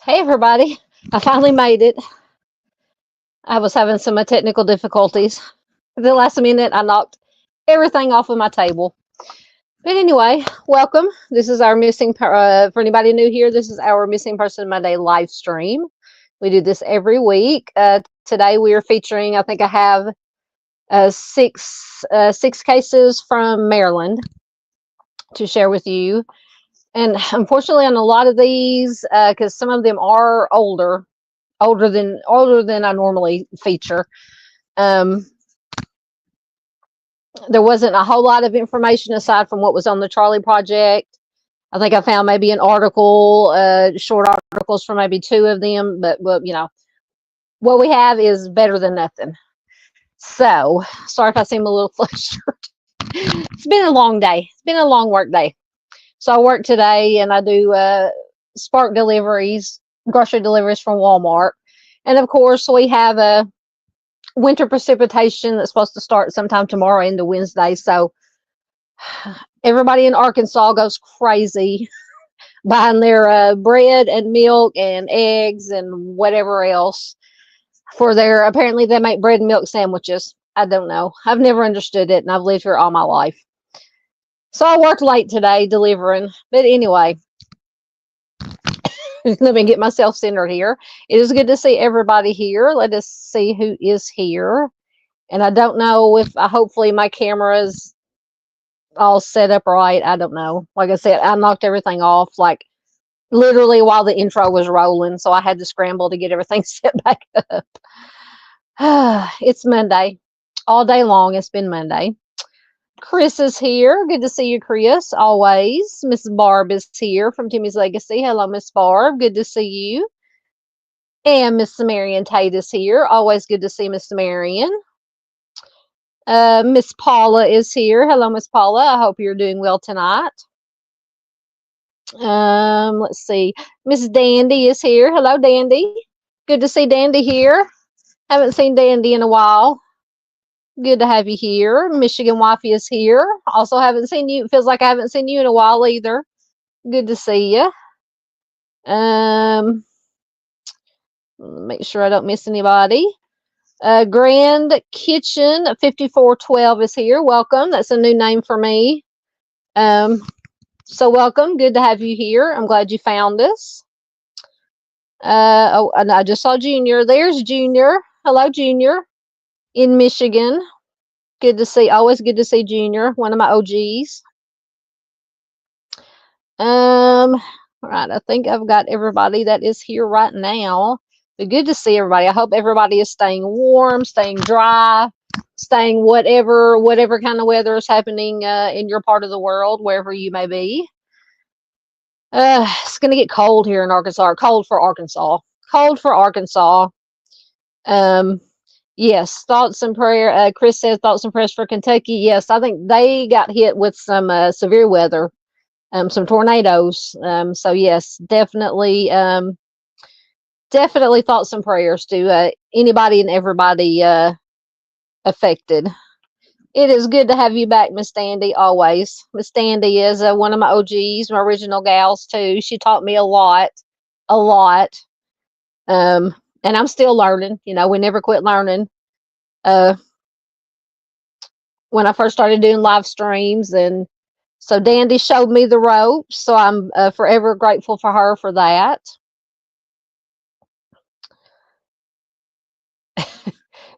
Hey everybody, I finally made it. I was having some technical difficulties. At the last minute, I knocked everything off of my table. But anyway, welcome. This is our for anybody new here, this is our Missing Person Monday live stream. We do this every week. Today we are featuring, I think I have six cases from Maryland to share with you. And unfortunately, on a lot of these, because some of them are older than I normally feature. There wasn't a whole lot of information aside from what was on the Charlie Project. I think I found maybe an article, short articles for maybe 2 of them, but well, you know, what we have is better than nothing. So sorry if I seem a little flustered. It's been a long day. It's been a long work day. So I work today and I do Spark deliveries, grocery deliveries from Walmart. And of course, we have a winter precipitation that's supposed to start sometime tomorrow into Wednesday. So everybody in Arkansas goes crazy buying their bread and milk and eggs and whatever else for their, apparently they make bread and milk sandwiches. I don't know. I've never understood it and I've lived here all my life. So I worked late today delivering, but anyway, let me get myself centered here. It is good to see everybody here. Let us see who is here. And I don't know if hopefully my camera's all set up right. I don't know. Like I said, I knocked everything off like literally while the intro was rolling. So I had to scramble to get everything set back up. It's Monday. All day long it's been Monday. Chris is here. Good to see you, Chris. Always. Miss Barb is here from Timmy's Legacy. Hello, Miss Barb. Good to see you. And Miss Marion Tate is here. Always good to see Miss Marion. Miss Paula is here. Hello, Miss Paula. I hope you're doing well tonight. Let's see. Miss Dandy is here. Hello, Dandy. Good to see Dandy here. Haven't seen Dandy in a while. Good to have you here. Michigan Wifey is here. Also haven't seen you. Feels like I haven't seen you in a while either. Good to see you. Make sure I don't miss anybody. Grand Kitchen 5412 is here. Welcome. That's a new name for me. So welcome. Good to have you here. I'm glad you found us. Oh, and I just saw Junior. There's Junior. Hello, Junior, in Michigan. Good to see. Always good to see Junior, one of my OGs. All right. I think I've got everybody that is here right now. But good to see everybody. I hope everybody is staying warm, staying dry, staying whatever kind of weather is happening in your part of the world, wherever you may be. It's going to get cold here in Arkansas. Cold for Arkansas. Cold for Arkansas. Yes, thoughts and prayer. Chris says thoughts and prayers for Kentucky. Yes, I think they got hit with some severe weather, some tornadoes. So yes, definitely thoughts and prayers to anybody and everybody affected. It is good to have you back, Miss Dandy, always. Miss Dandy is one of my OGs, my original gals, too. She taught me a lot. And I'm still learning. You know, we never quit learning. When I first started doing live streams, and so Dandy showed me the ropes, so I'm forever grateful for her for that.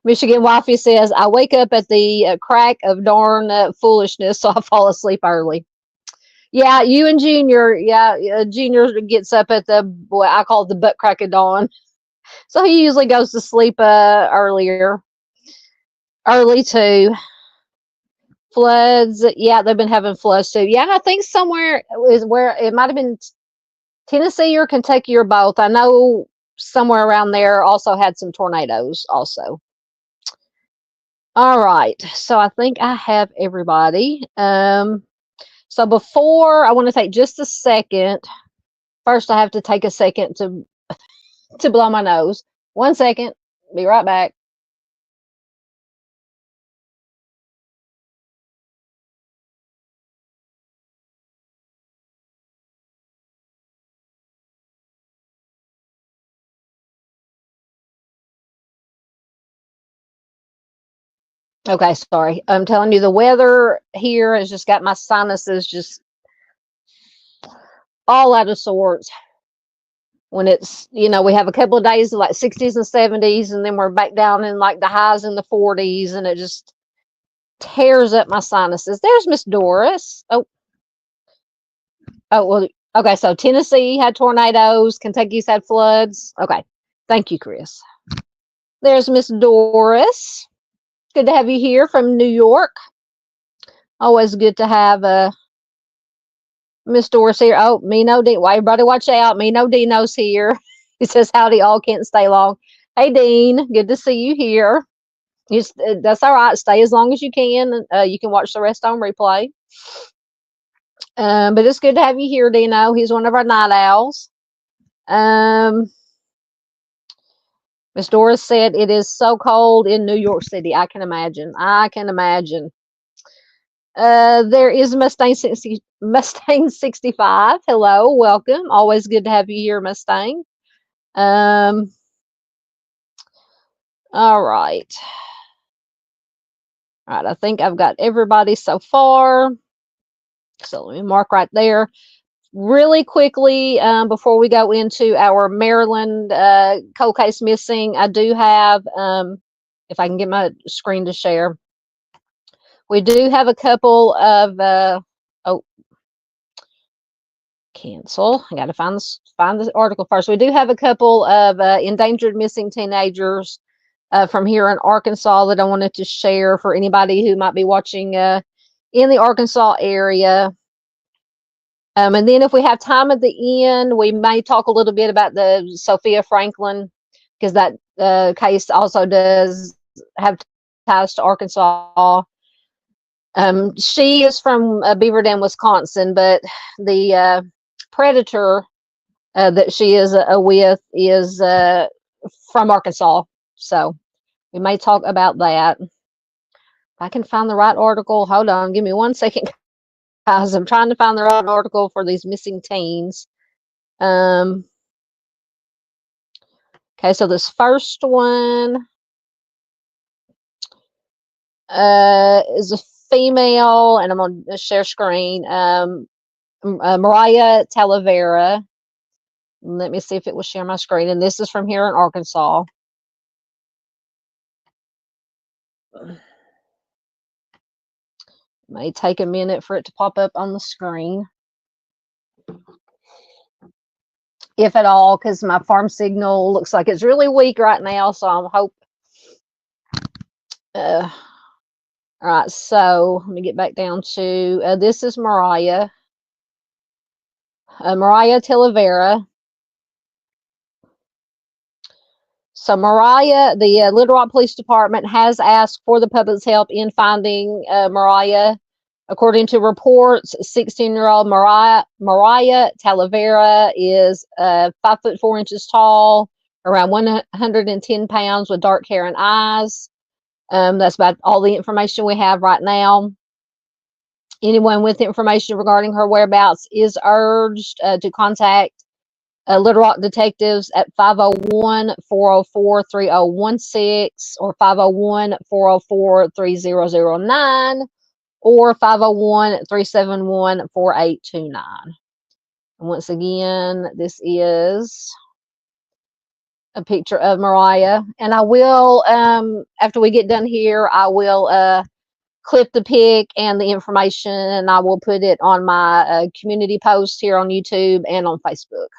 Michigan Wifey says, I wake up at the crack of darn foolishness, so I fall asleep early. Yeah, you and Junior, Junior gets up at what I call it the butt crack of dawn. So he usually goes to sleep early too. Floods, yeah, they've been having floods too. Yeah, I think somewhere is where it might have been Tennessee or Kentucky or both. I know somewhere around there also had some tornadoes also. All right, so I think I have everybody. So before, I want to take just a second. First, I have to take a second to blow my nose. 1 second. Be right back. Okay, sorry. I'm telling you, the weather here has just got my sinuses just all out of sorts. When it's, you know, we have a couple of days of like 60s and 70s, and then we're back down in like the highs in the 40s, and it just tears up my sinuses. There's Miss Doris. Oh, well, okay. So Tennessee had tornadoes, Kentucky's had floods. Okay, thank you, Chris. There's Miss Doris. Good to have you here from New York. Always good to have Miss Doris here. Oh, Mino D. Well, everybody watch out. Mino Dino's here. He says, howdy, all can't stay long. Hey, Dean, good to see you here. That's all right. Stay as long as you can. You can watch the rest on replay. But it's good to have you here, Dino. He's one of our night owls. Miss Doris said it is so cold in New York City. I can imagine. There is Mustang 65. Hello, welcome. Always good to have you here, Mustang. All right. All right, I think I've got everybody so far. So let me mark right there. Really quickly, before we go into our Maryland cold case missing, I do have, if I can get my screen to share, we do have a couple of, cancel. I got to find the article first. We do have a couple of endangered missing teenagers from here in Arkansas that I wanted to share for anybody who might be watching in the Arkansas area. And then if we have time at the end, we may talk a little bit about the Sophia Franklin, because that case also does have ties to Arkansas. She is from Beaver Dam, Wisconsin, but the predator that she is with is from Arkansas. So we may talk about that. If I can find the right article, hold on, give me 1 second, guys. I'm trying to find the right article for these missing teens. Okay, so this first one, is a female, and I'm going to share screen. Mariah Talavera. Let me see if it will share my screen. And this is from here in Arkansas. May take a minute for it to pop up on the screen, if at all, because my farm signal looks like it's really weak right now. So I hope. All right, so let me get back down to this is Mariah. Mariah Talavera. So Mariah, the Little Rock Police Department has asked for the public's help in finding Mariah. According to reports, 16-year-old Mariah Talavera is 5'4" tall, around 110 pounds, with dark hair and eyes. That's about all the information we have right now. Anyone with information regarding her whereabouts is urged to contact Little Rock detectives at 501-404-3016 or 501-404-3009 or 501-371-4829. And once again, this is a picture of Mariah. And I will, after we get done here, I will clip the pic and the information, and I will put it on my community post here on YouTube and on Facebook.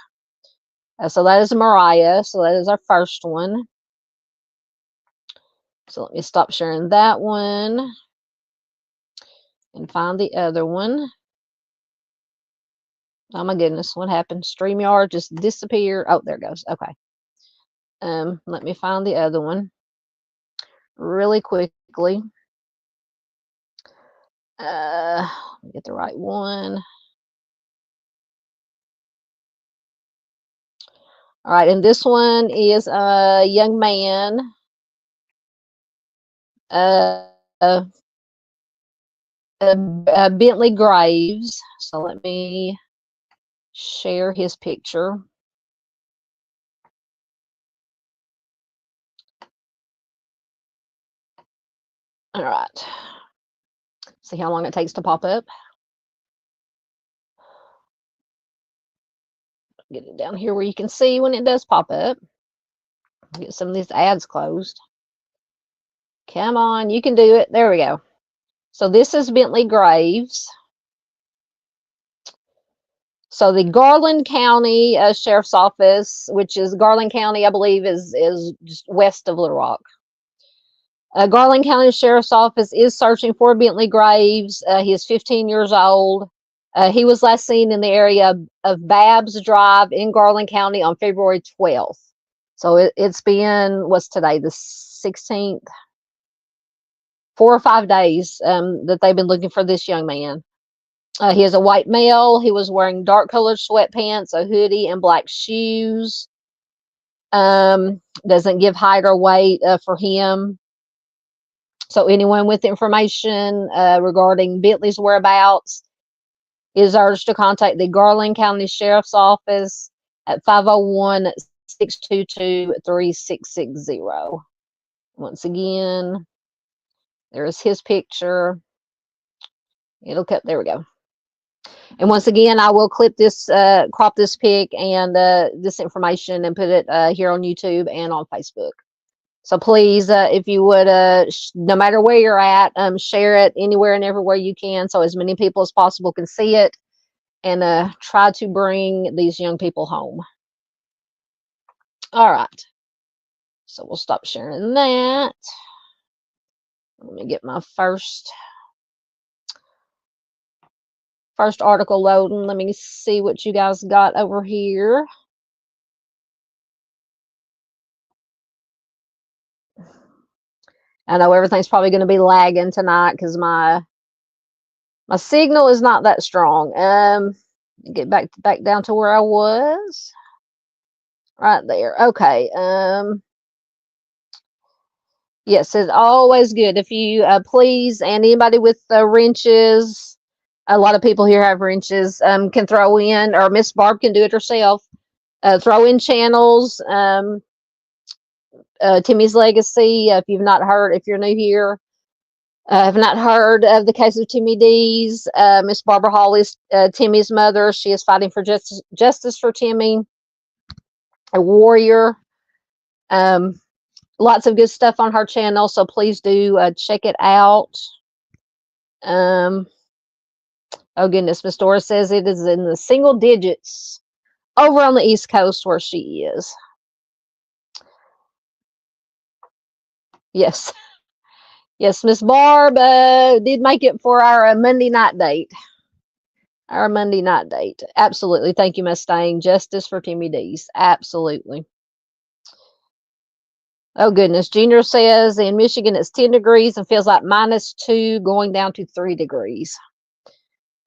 So that is Mariah. So that is our first one. So let me stop sharing that one and find the other one. Oh my goodness, what happened? StreamYard just disappeared. Oh, there it goes. Okay. Let me find the other one really quickly. Get the right one. All right, and this one is a young man. Bentley Graves. So let me share his picture. All right. See how long it takes to pop up. Get it down here where you can see when it does pop up. Get some of these ads closed. Come on, you can do it. There we go. So this is Bentley Graves. So the Garland County Sheriff's Office, which is Garland County, I believe, is just west of Little Rock. Garland County Sheriff's Office is searching for Bentley Graves. He is 15 years old. He was last seen in the area of Babbs Drive in Garland County on February 12th. So it's been, what's today, the 16th? 4 or 5 days that they've been looking for this young man. He is a white male. He was wearing dark colored sweatpants, a hoodie, and black shoes. Doesn't give height or weight for him. So anyone with information regarding Bentley's whereabouts is urged to contact the Garland County Sheriff's Office at 501-622-3660. Once again, there's his picture. It'll cut, there we go. And once again, I will clip this, crop this pic and this information and put it here on YouTube and on Facebook. So please, if you would, no matter where you're at, share it anywhere and everywhere you can, so as many people as possible can see it, and try to bring these young people home. All right. So we'll stop sharing that. Let me get my first article loading. Let me see what you guys got over here. I know everything's probably going to be lagging tonight because my signal is not that strong. Get back down to where I was. Right there. Okay. Yes, it's always good if you please, and anybody with wrenches, a lot of people here have wrenches, can throw in, or Miss Barb can do it herself, throw in channels. Timmy's Legacy, if you've not heard, if you're new here, I have not heard of the case of Timmy D's. Miss Barbara Hall is Timmy's mother. She is fighting for justice for Timmy, a warrior. Lots of good stuff on her channel, so please do check it out. Oh goodness, Miss Dora says it is in the single digits over on the East Coast where she is. Yes. Yes, Miss Barb did make it for our Monday night date. Our Monday night date. Absolutely. Thank you, Mustang. Justice for Timmy D's. Absolutely. Oh, goodness. Junior says in Michigan it's 10 degrees and feels like -2 going down to 3 degrees.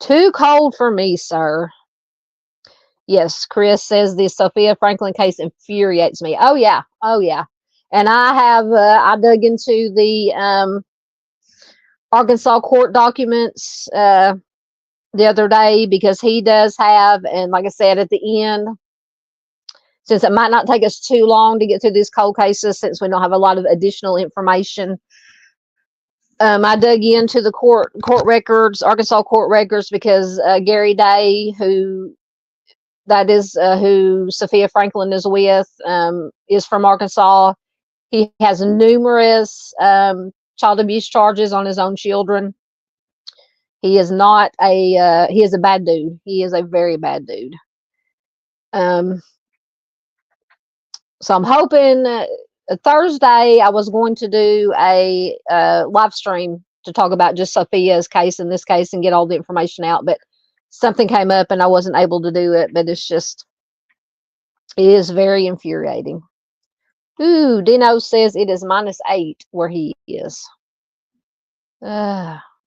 Too cold for me, sir. Yes, Chris says the Sophia Franklin case infuriates me. Oh, yeah. Oh, yeah. And I dug into the Arkansas court documents the other day because he does have, and like I said at the end, since it might not take us too long to get through these cold cases, since we don't have a lot of additional information, I dug into the court records, Arkansas court records, because Gary Day, who Sophia Franklin is with, is from Arkansas. He has numerous child abuse charges on his own children. He is not he is a bad dude. He is a very bad dude. So I'm hoping Thursday I was going to do a live stream to talk about just Sophia's case in this case and get all the information out, but something came up and I wasn't able to do it. But it is very infuriating. Ooh, Dino says it is -8 where he is.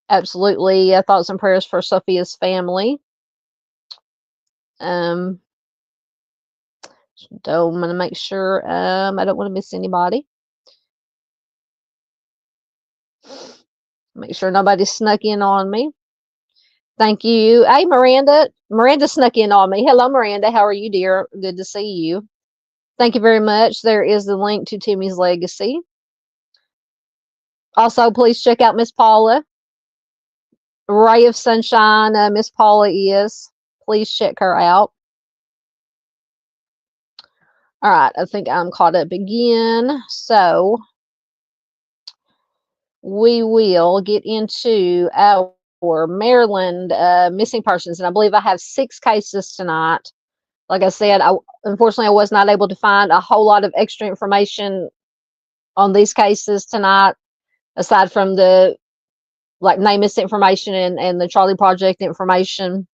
Absolutely. Thoughts and prayers for Sophia's family. So I'm going to make sure I don't want to miss anybody. Make sure nobody snuck in on me. Thank you. Hey, Miranda. Miranda snuck in on me. Hello, Miranda. How are you, dear? Good to see you. Thank you very much. There is the link to Timmy's Legacy. Also, please check out Miss Paula. Ray of Sunshine, Miss Paula is. Please check her out. All right, I think I'm caught up again. So we will get into our Maryland missing persons. And I believe I have 6 cases tonight. Like I said, unfortunately, I was not able to find a whole lot of extra information on these cases tonight, aside from the name misinformation and the Charlie Project information.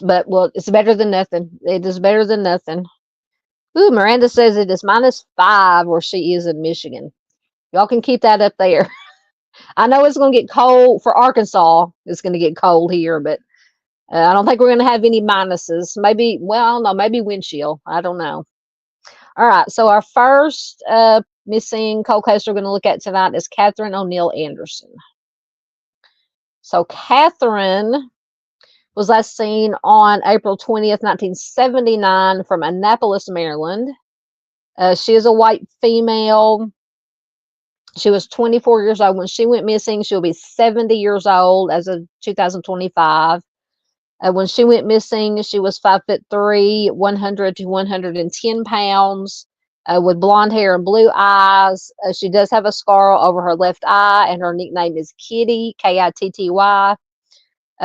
But, well, it's better than nothing. It is better than nothing. Ooh, Miranda says it is -5 where she is in Michigan. Y'all can keep that up there. I know it's going to get cold for Arkansas. It's going to get cold here, but I don't think we're going to have any minuses. Maybe, well, no, maybe wind chill. I don't know. All right. So our first missing cold case we're going to look at tonight is Catherine O'Neill Anderson. So Catherine was last seen on April 20th, 1979 from Annapolis, Maryland. She is a white female. She was 24 years old when she went missing. She'll be 70 years old as of 2025. When she went missing, she was 5'3", 100 to 110 pounds, with blonde hair and blue eyes. She does have a scar over her left eye, and her nickname is Kitty, Kitty.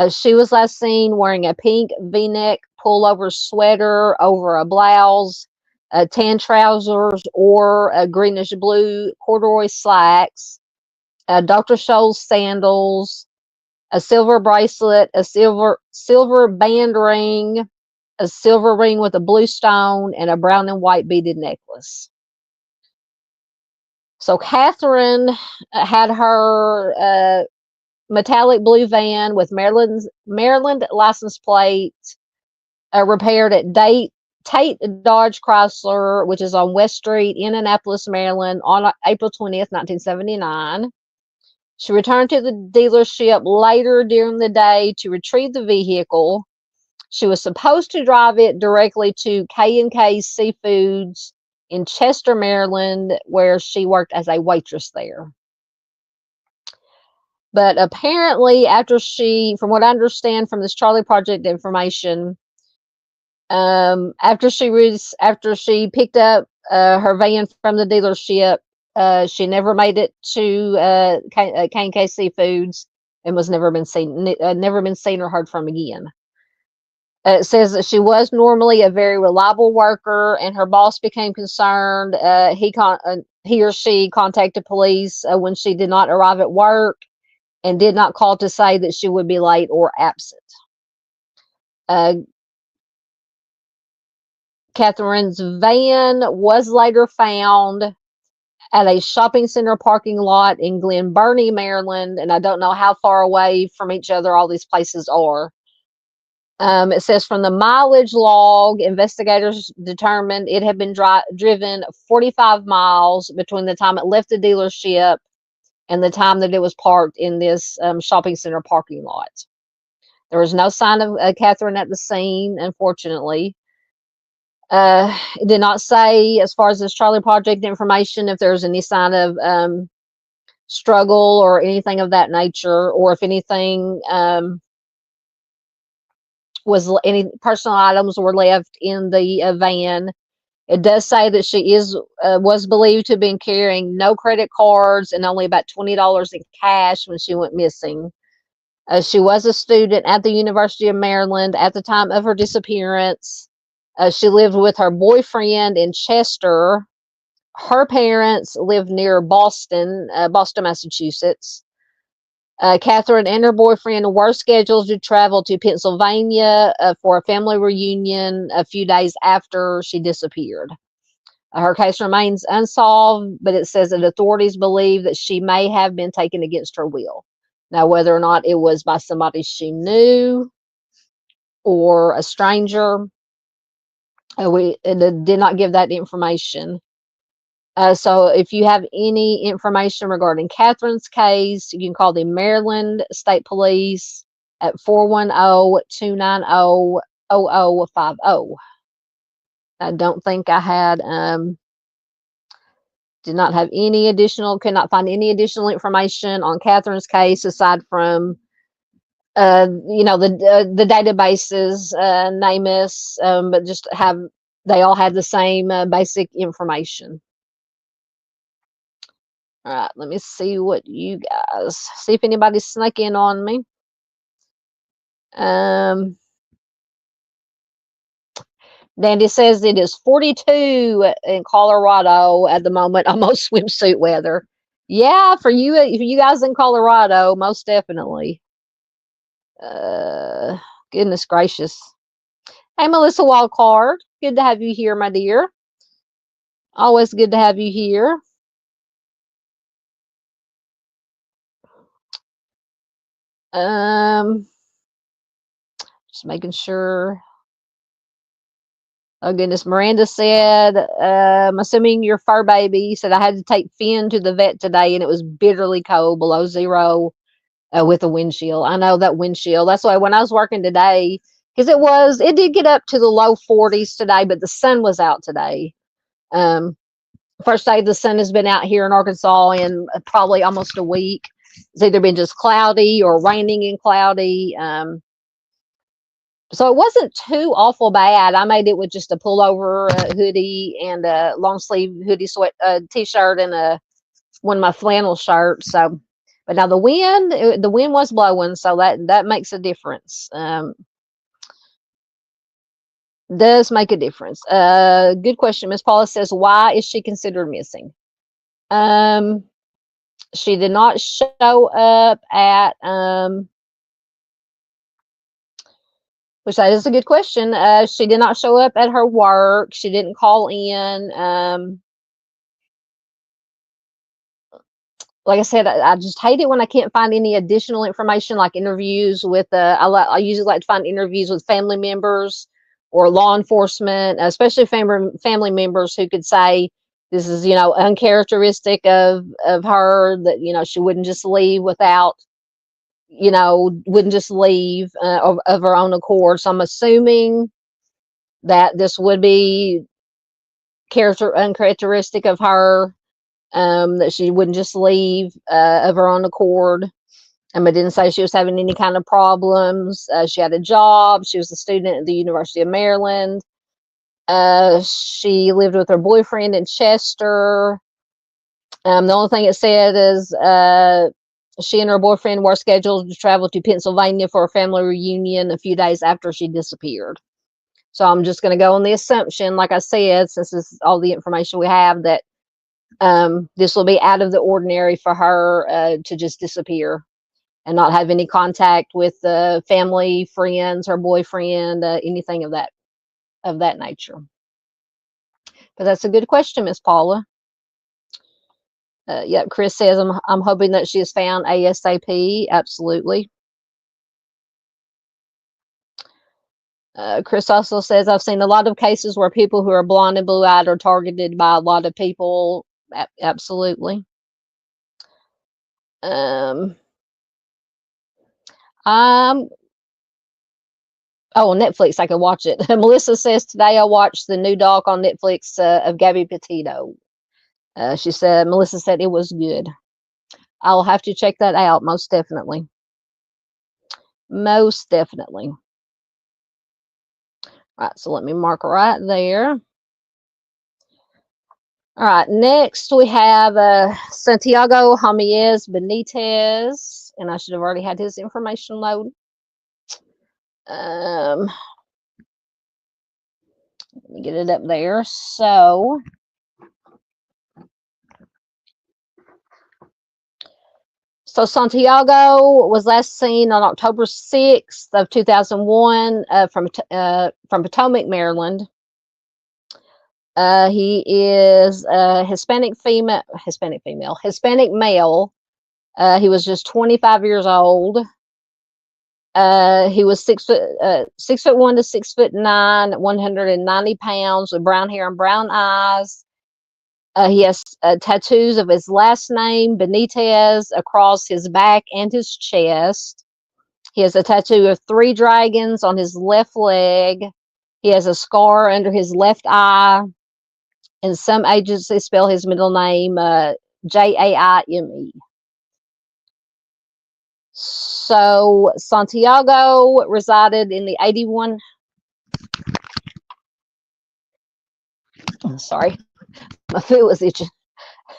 She was last seen wearing a pink V-neck pullover sweater over a blouse, tan trousers, or a greenish blue corduroy slacks, Dr. Scholl's sandals, a silver bracelet, a silver band ring, a silver ring with a blue stone, and a brown and white beaded necklace. So Catherine had her metallic blue van with Maryland license plate repaired at Tate Dodge Chrysler, which is on West Street in Annapolis, Maryland, on April 20th, 1979. She returned to the dealership later during the day to retrieve the vehicle. She was supposed to drive it directly to K&K Seafoods in Chester, Maryland, where she worked as a waitress there. But apparently, from what I understand from this Charlie Project information, after she picked up her van from the dealership, she never made it to K&K Seafoods and was never been seen or heard from again. It says that she was normally a very reliable worker, and her boss became concerned. He or she contacted police when she did not arrive at work and did not call to say that she would be late or absent. Catherine's van was later found at a shopping center parking lot in Glen Burnie, Maryland, and I don't know how far away from each other all these places are. It says from the mileage log, investigators determined it had been driven 45 miles between the time it left the dealership and the time that it was parked in this shopping center parking lot. There was no sign of Catherine at the scene, unfortunately. It did not say, as far as this Charlie Project information, if there was any sign of struggle or anything of that nature, or if anything any personal items were left in the van. It does say that she was believed to have been carrying no credit cards and only about $20 in cash when she went missing. She was a student at the University of Maryland at the time of her disappearance. She lived with her boyfriend in Chester. Her parents lived near Boston, Massachusetts. Catherine and her boyfriend were scheduled to travel to Pennsylvania for a family reunion a few days after she disappeared. Her case remains unsolved, but it says that authorities believe that she may have been taken against her will. Now, whether or not it was by somebody she knew or a stranger, it did not give that information. So if you have any information regarding Catherine's case, you can call the Maryland State Police at 410-290-0050. I don't think I had, could not find any additional information on Catherine's case aside from, the databases, NamUs, but they all had the same basic information. All right, let me see see if anybody snuck in on me. Dandy says it is 42 in Colorado at the moment, almost swimsuit weather. Yeah, for you guys in Colorado, most definitely. Goodness gracious. Hey, Melissa Wildcard, good to have you here, my dear. Always good to have you here. Just making sure. Oh goodness, Miranda said, I'm assuming your fur baby said, I had to take Finn to the vet today and it was bitterly cold, below zero, with a windshield. I know that windshield. That's why when I was working today, because it did get up to the low 40s today, but the sun was out today. First day the sun has been out here in Arkansas in probably almost a week. It's either been just cloudy or raining and cloudy. So it wasn't too awful bad. I made it with just a pullover, hoodie, and a long sleeve hoodie t-shirt and one of my flannel shirts. So, but now the wind was blowing, so that makes a difference. Does make a difference. Good question. Miss Paula says, why is she considered missing? She did not show up at, which that is a good question. She did not show up at her work. She didn't call in. Like I said, I just hate it when I can't find any additional information, like interviews with, I usually like to find interviews with family members or law enforcement, especially family members who could say, this is, uncharacteristic of her, that, she wouldn't just leave of her own accord. So I'm assuming that this would be uncharacteristic of her, that she wouldn't just leave of her own accord. It didn't say she was having any kind of problems. She had a job. She was a student at the University of Maryland. She lived with her boyfriend in Chester. The only thing it said is she and her boyfriend were scheduled to travel to Pennsylvania for a family reunion a few days after she disappeared. So I'm just going to go on the assumption, like I said, since this is all the information we have, that this will be out of the ordinary for her to just disappear and not have any contact with family, friends, her boyfriend, anything of that nature. But that's a good question, Miss Paula. Yep, Chris says I'm hoping that she is found ASAP. Absolutely. Chris also says I've seen a lot of cases where people who are blonde and blue-eyed are targeted by a lot of people. Absolutely. Oh, Netflix, I can watch it. Melissa says today I watched the new doc on Netflix of Gabby Petito. Melissa said it was good. I'll have to check that out, most definitely. Most definitely. All right, so let me mark right there. All right, next we have Santiago James Benitez, and I should have already had his information loaded. Let me get it up there. So Santiago was last seen on October 6th of 2001 from Potomac, Maryland. He is a Hispanic male. He was just 25 years old. He was 6'1" to 6'9", 190 pounds, with brown hair and brown eyes. He has tattoos of his last name, Benitez, across his back and his chest. He has a tattoo of 3 dragons on his left leg. He has a scar under his left eye. And some agencies spell his middle name Jaime. So Santiago resided in the 81. Sorry, my foot was itching.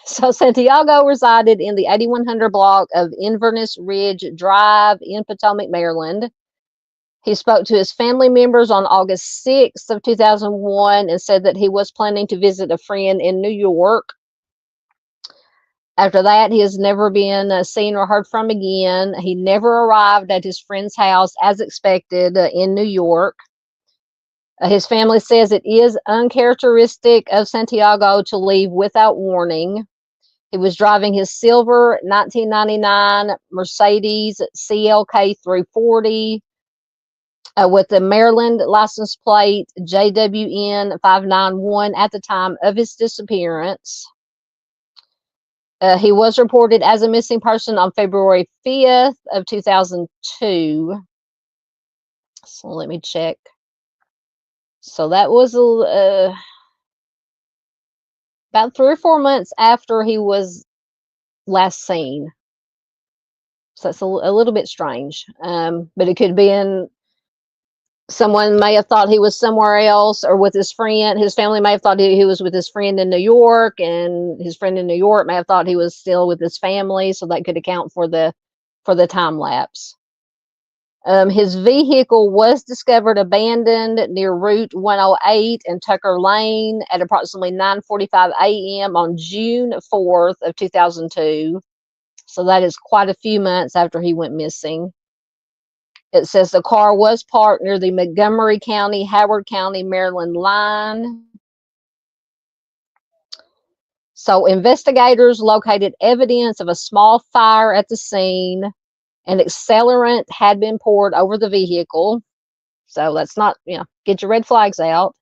So Santiago resided in the 8100 block of Inverness Ridge Drive in Potomac, Maryland. He spoke to his family members on August 6th of 2001 and said that he was planning to visit a friend in New York. After that, he has never been seen or heard from again. He never arrived at his friend's house as expected in New York. His family says it is uncharacteristic of Santiago to leave without warning. He was driving his silver 1999 Mercedes CLK 340 with the Maryland license plate JWN 591 at the time of his disappearance. He was reported as a missing person on February 5th of 2002. So let me check. So that was about 3 or 4 months after he was last seen. So that's a little bit strange. But it could have been someone may have thought he was somewhere else or with his friend. His family may have thought he was with his friend in New York, and his friend in New York may have thought he was still with his family. So that could account for the time lapse. His vehicle was discovered abandoned near Route 108 and Tucker Lane at approximately 9:45 a.m. on June 4th of 2002. So that is quite a few months after he went missing. It says the car was parked near the Montgomery County, Howard County, Maryland line. So investigators located evidence of a small fire at the scene. An accelerant had been poured over the vehicle. So that's not, get your red flags out.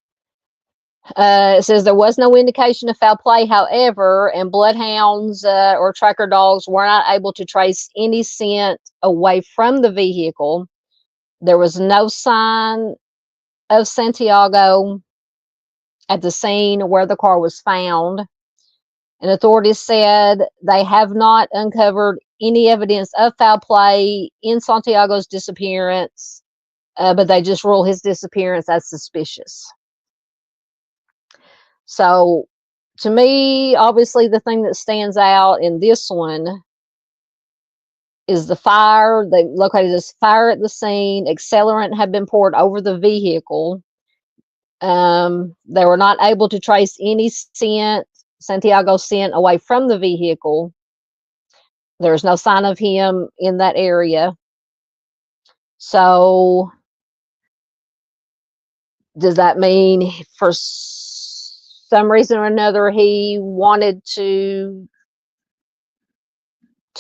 It says there was no indication of foul play, however, and bloodhounds or tracker dogs were not able to trace any scent away from the vehicle. There was no sign of Santiago at the scene where the car was found. And authorities said they have not uncovered any evidence of foul play in Santiago's disappearance, but they just rule his disappearance as suspicious. So, to me, obviously, the thing that stands out in this one is the fire. They located this fire at the scene. Accelerant had been poured over the vehicle. They were not able to trace any scent, Santiago scent, away from the vehicle. There's no sign of him in that area. So, does that mean for some reason or another he wanted to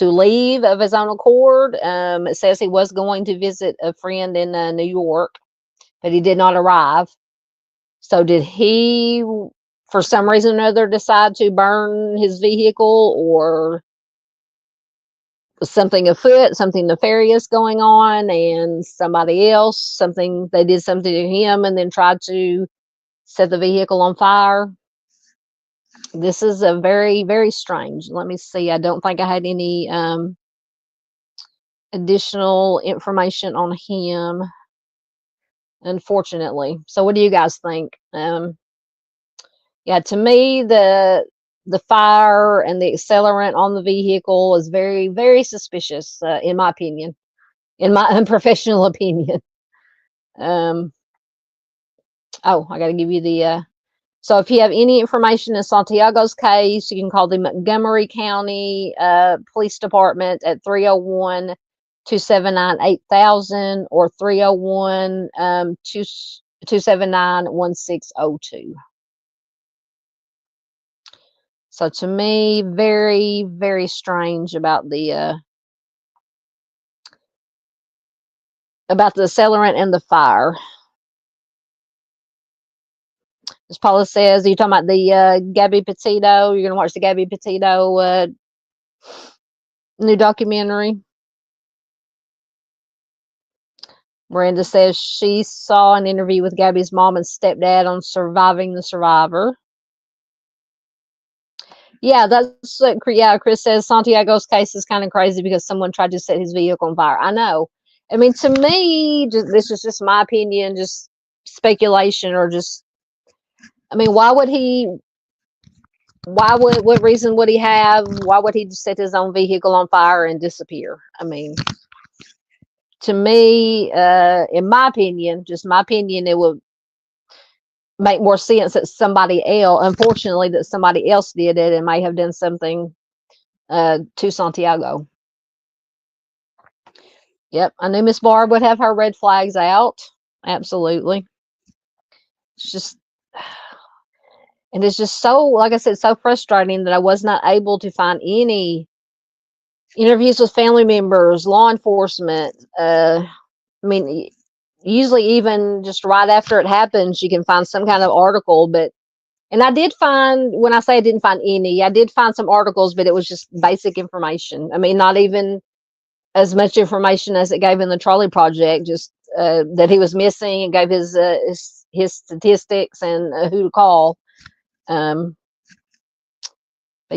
leave of his own accord? It says he was going to visit a friend in New York, but he did not arrive. So did he, for some reason or another, decide to burn his vehicle, or something afoot, something nefarious going on, and somebody else, they did something to him and then tried to set the vehicle on fire? This is a very, very strange. Let me see. I don't think I had any additional information on him, unfortunately. So what do you guys think? Yeah, to me, the fire and the accelerant on the vehicle is very, very suspicious, in my opinion, in my unprofessional opinion. Oh, I got to give you the. So if you have any information in Santiago's case, you can call the Montgomery County Police Department at 301-279-8000 or 301-279-1602. So to me, very, very strange about the accelerant and the fire. As Paula says, you're talking about the Gabby Petito. You're going to watch the Gabby Petito new documentary. Miranda says she saw an interview with Gabby's mom and stepdad on Surviving the Survivor. Yeah, that's yeah. Chris says Santiago's case is kind of crazy because someone tried to set his vehicle on fire. I know. I mean, to me, this is just my opinion, just speculation, or just. I mean, what reason would he have? Why would he just set his own vehicle on fire and disappear? I mean, to me, in my opinion, just my opinion, it would make more sense that somebody else, unfortunately, that somebody else did it and may have done something to Santiago. Yep, I knew Miss Barb would have her red flags out. Absolutely. It's just, and it's just so, like I said, so frustrating that I was not able to find any interviews with family members, law enforcement. I mean, usually even just right after it happens, you can find some kind of article, and I did find, when I say I didn't find any, I did find some articles, but it was just basic information. I mean, not even as much information as it gave in the Trolley Project, just that he was missing, and gave his statistics and who to call. But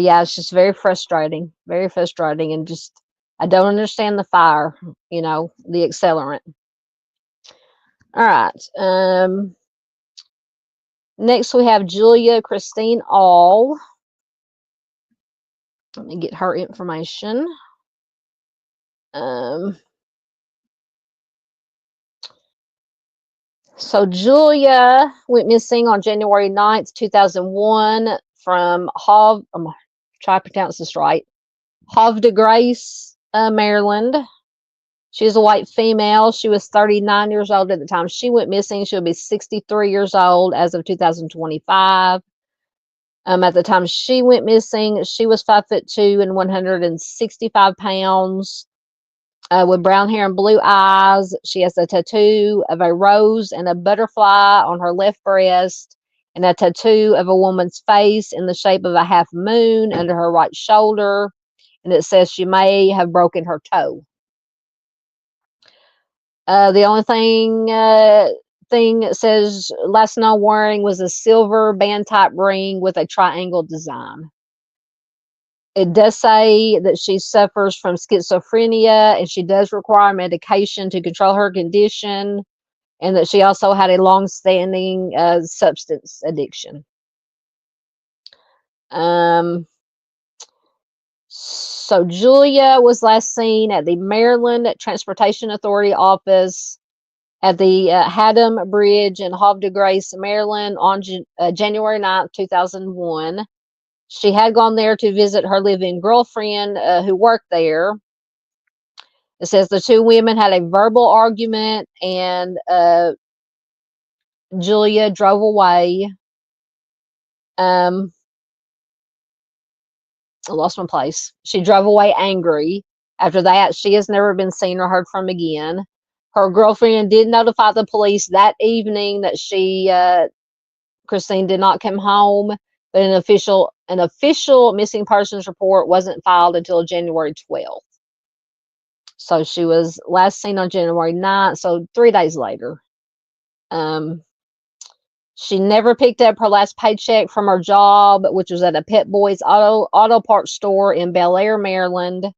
yeah, it's just very frustrating, and just, I don't understand the fire, the accelerant. All right. Next we have Julia Christine All. Let me get her information. So Julia went missing on January 9th, 2001 from try to pronounce this right, Havre de Grace, Maryland. She is a white female. She was 39 years old at the time she went missing. She'll be 63 years old as of 2025. At the time she went missing, she was 5'2" and 165 pounds, with brown hair and blue eyes. She has a tattoo of a rose and a butterfly on her left breast, and a tattoo of a woman's face in the shape of a half moon under her right shoulder. And it says she may have broken her toe. The only thing it says last known wearing was a silver band type ring with a triangle design. It does say that she suffers from schizophrenia and she does require medication to control her condition, and that she also had a long-standing substance addiction. So Julia was last seen at the Maryland Transportation Authority office at the Haddam Bridge in Havre de Grace, Maryland on January 9th, 2001. She had gone there to visit her live-in girlfriend who worked there. It says the two women had a verbal argument, and Julia drove away. I lost my place. She drove away angry. After that, she has never been seen or heard from again. Her girlfriend did notify the police that evening that Christine did not come home, but an official missing persons report wasn't filed until January 12th. So she was last seen on January 9th, so 3 days later. She never picked up her last paycheck from her job, which was at a Pet Boys auto parts store in Bel Air, Maryland.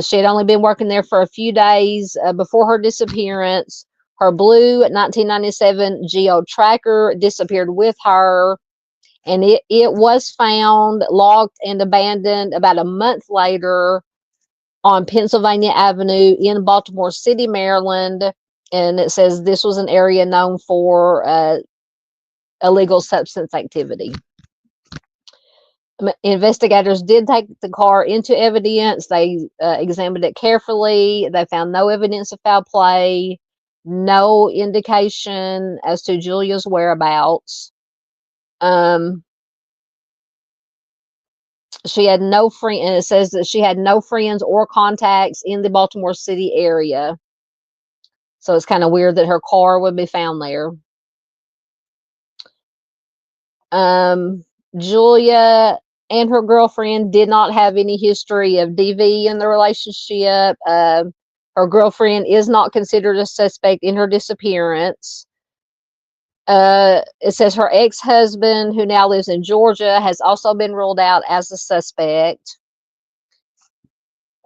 She had only been working there for a few days before her disappearance. Her blue 1997 Geo Tracker disappeared with her, and it was found locked and abandoned about a month later on Pennsylvania Avenue in Baltimore City, Maryland. And it says this was an area known for illegal substance activity. Investigators did take the car into evidence. They examined it carefully. They found no evidence of foul play, no indication as to Julia's whereabouts. She had no friend, and it says that she had no friends or contacts in the Baltimore City area. So it's kind of weird that her car would be found there. Julia and her girlfriend did not have any history of DV in the relationship. Her girlfriend is not considered a suspect in her disappearance. It says her ex-husband, who now lives in Georgia, has also been ruled out as a suspect.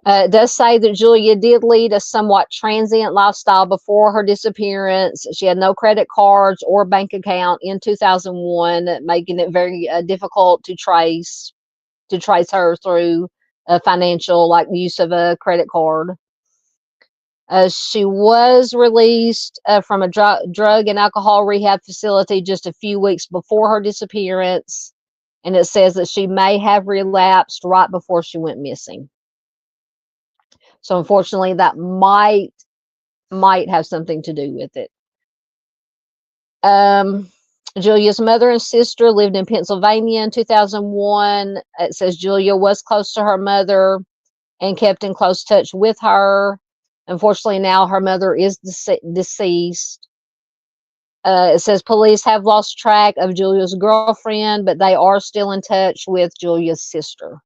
It does say that Julia did lead a somewhat transient lifestyle before her disappearance. She had no credit cards or bank account in 2001, making it very difficult to trace her through financial, like use of a credit card. She was released from a drug and alcohol rehab facility just a few weeks before her disappearance, and it says that she may have relapsed right before she went missing. So unfortunately, that might have something to do with it. Julia's mother and sister lived in Pennsylvania in 2001. It says Julia was close to her mother and kept in close touch with her. Unfortunately, now her mother is deceased. It says police have lost track of Julia's girlfriend, but they are still in touch with Julia's sister.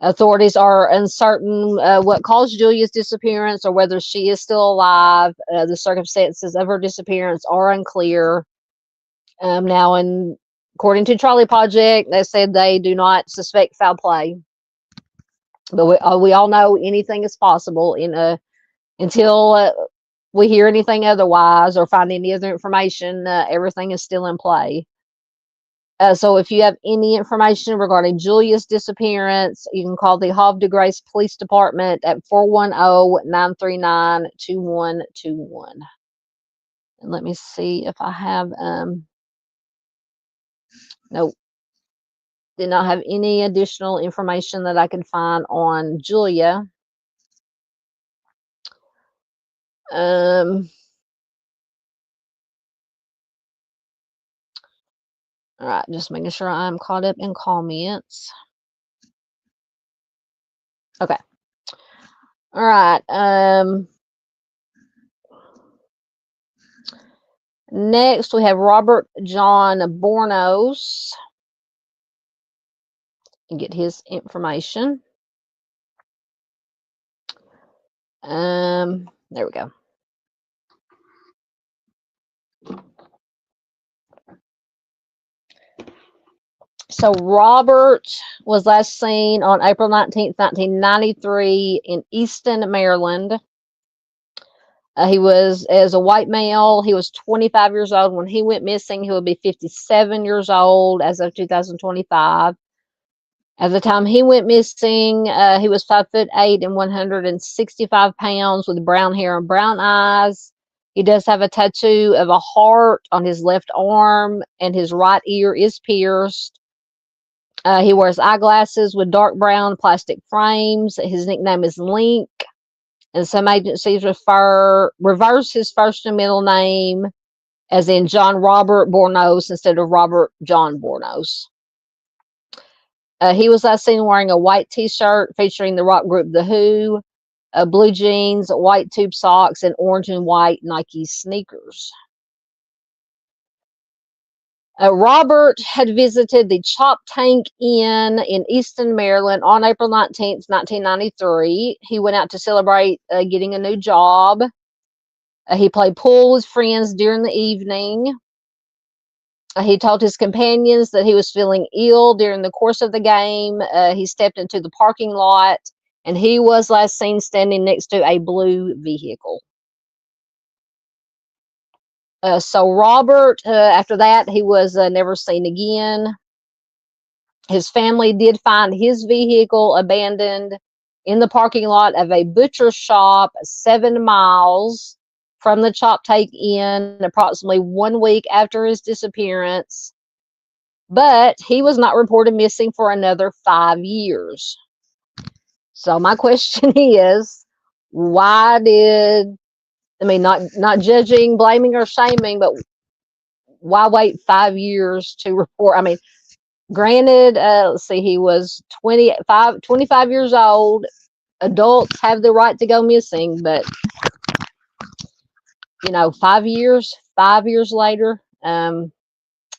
Authorities are uncertain what caused Julia's disappearance or whether she is still alive. The circumstances of her disappearance are unclear. Now, according to Charlie Project, they said they do not suspect foul play. But we all know anything is possible until we hear anything otherwise or find any other information. Everything is still in play. So if you have any information regarding Julia's disappearance, you can call the Havre de Grace Police Department at 410-939-2121. And let me see if I have, nope, did not have any additional information that I could find on Julia. All right, just making sure I'm caught up in comments. Okay. All right. Next, we have Robert John Bornos. And get his information. There we go. So Robert was last seen on April 19th, 1993 in Easton, Maryland. He was, as a white male, he was 25 years old when he went missing. He would be 57 years old as of 2025. At the time he went missing, he was 5'8" and 165 pounds with brown hair and brown eyes. He does have a tattoo of a heart on his left arm, and his right ear is pierced. He wears eyeglasses with dark brown plastic frames. His nickname is Link, and some agencies reverse his first and middle name, as in John Robert Bornos instead of Robert John Bornos. He was last seen wearing a white t-shirt featuring the rock group The Who, blue jeans, white tube socks, and orange and white Nike sneakers. Robert had visited the Chop Tank Inn in Easton, Maryland on April 19th, 1993. He went out to celebrate getting a new job. He played pool with friends during the evening. He told his companions that he was feeling ill during the course of the game. He stepped into the parking lot, and he was last seen standing next to a blue vehicle. So Robert, after that, he was never seen again. His family did find his vehicle abandoned in the parking lot of a butcher shop 7 miles from the Chop Tank Inn approximately 1 week after his disappearance. But he was not reported missing for another 5 years. So my question is, why did, I mean, not judging, blaming, or shaming, but why wait 5 years to report? I mean, granted, let's see, he was 25 years old. Adults have the right to go missing, but, 5 years later,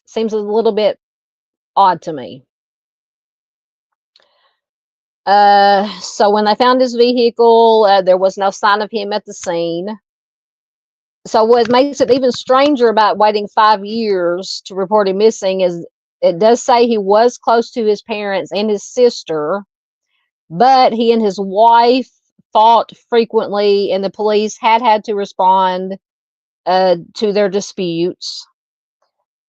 seems a little bit odd to me. So when they found his vehicle, there was no sign of him at the scene. So what makes it even stranger about waiting 5 years to report him missing is it does say he was close to his parents and his sister, but he and his wife fought frequently, and the police had to respond to their disputes.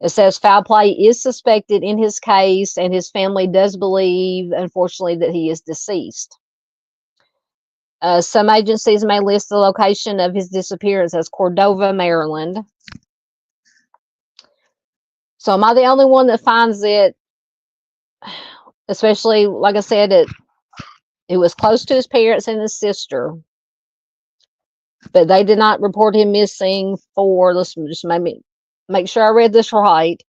It says foul play is suspected in his case, and his family does believe, unfortunately, that he is deceased. Some agencies may list the location of his disappearance as Cordova, Maryland. So am I the only one that finds it, especially, like I said, it was close to his parents and his sister, but they did not report him missing for, let's just make sure I read this right.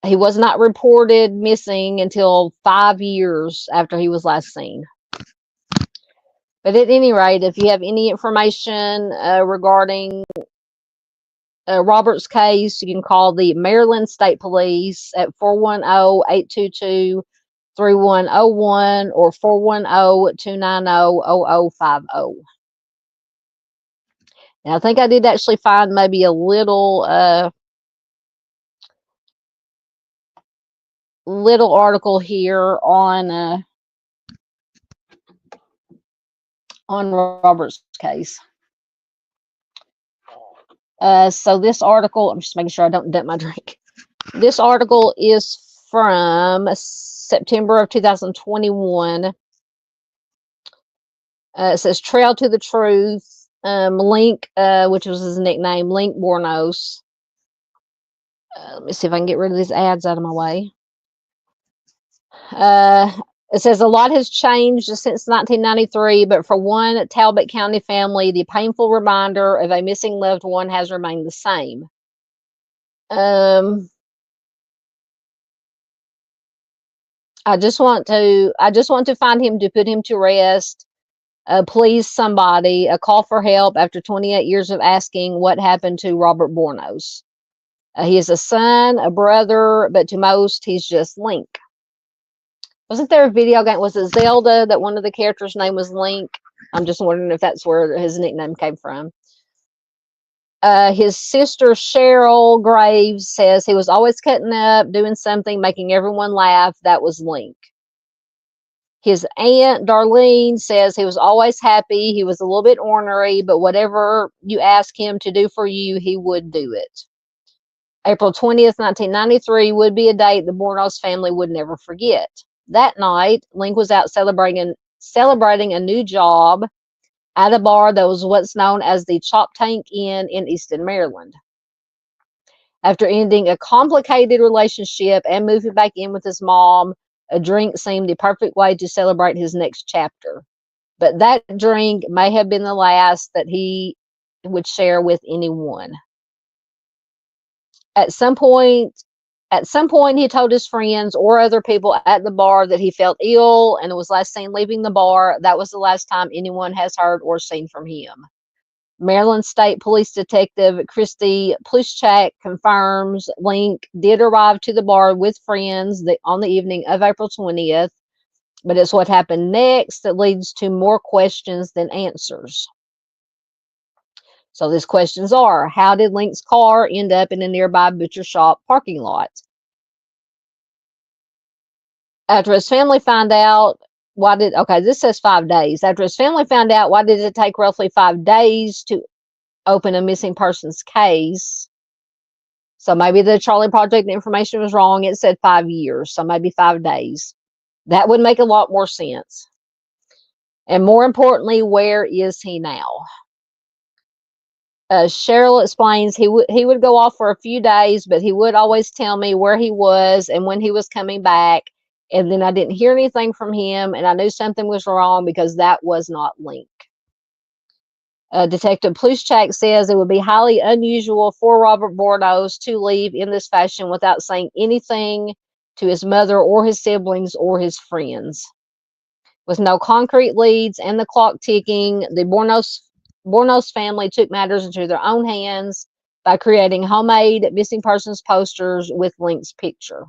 He was not reported missing until 5 years after he was last seen. But at any rate, if you have any information regarding Robert's case, you can call the Maryland State Police at 410-822-3101 or 410-290-0050. Now, I think I did actually find maybe a little article here on Robert's case. So this article, I'm just making sure I don't dump my drink. This article is from September of 2021. It says Trail to the Truth. Link, which was his nickname, Link Bornos. Let me see if I can get rid of these ads out of my way. It says a lot has changed since 1993, but for one Talbot County family, the painful reminder of a missing loved one has remained the same. I just want to find him, to put him to rest. Please, somebody, a call for help after 28 years of asking what happened to Robert Bornos. He is a son, a brother, but to most, he's just Link. Wasn't there a video game? Was it Zelda that one of the characters' name was Link? I'm just wondering if that's where his nickname came from. His sister Cheryl Graves says he was always cutting up, doing something, making everyone laugh. That was Link. His aunt Darlene says he was always happy. He was a little bit ornery, but whatever you ask him to do for you, he would do it. April 20th, 1993 would be a date the Bornos family would never forget. That night, Link was out celebrating a new job at a bar that was what's known as the Chop Tank Inn in Easton, Maryland. After ending a complicated relationship and moving back in with his mom, a drink seemed the perfect way to celebrate his next chapter. But that drink may have been the last that he would share with anyone. At some point, he told his friends or other people at the bar that he felt ill and was last seen leaving the bar. That was the last time anyone has heard or seen from him. Maryland State Police Detective Christy Pluschak confirms Link did arrive to the bar with friends on the evening of April 20th, but it's what happened next that leads to more questions than answers. So these questions are, how did Link's car end up in a nearby butcher shop parking lot? After his family found out, this says 5 days. After his family found out, why did it take roughly 5 days to open a missing persons case? So maybe the Charlie Project information was wrong. It said 5 years, so maybe 5 days. That would make a lot more sense. And more importantly, where is he now? Cheryl explains he would go off for a few days, but he would always tell me where he was and when he was coming back. And then I didn't hear anything from him, and I knew something was wrong because that was not Link. Detective Pluschak says it would be highly unusual for Robert Bornos to leave in this fashion without saying anything to his mother or his siblings or his friends. With no concrete leads and the clock ticking, the Bornos family took matters into their own hands by creating homemade missing persons posters with Link's picture.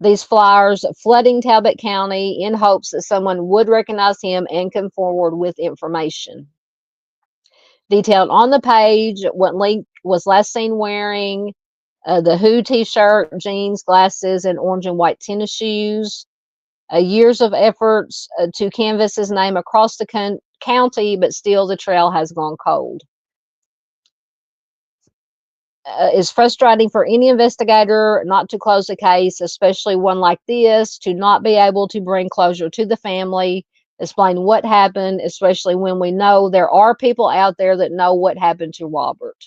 These flyers flooding Talbot County in hopes that someone would recognize him and come forward with information. Detailed on the page what Link was last seen wearing, the Who t-shirt, jeans, glasses, and orange and white tennis shoes. Years of efforts to canvass his name across the county, but still the trail has gone cold. It's frustrating for any investigator not to close a case, especially one like this, to not be able to bring closure to the family, explain what happened, especially when we know there are people out there that know what happened to Robert.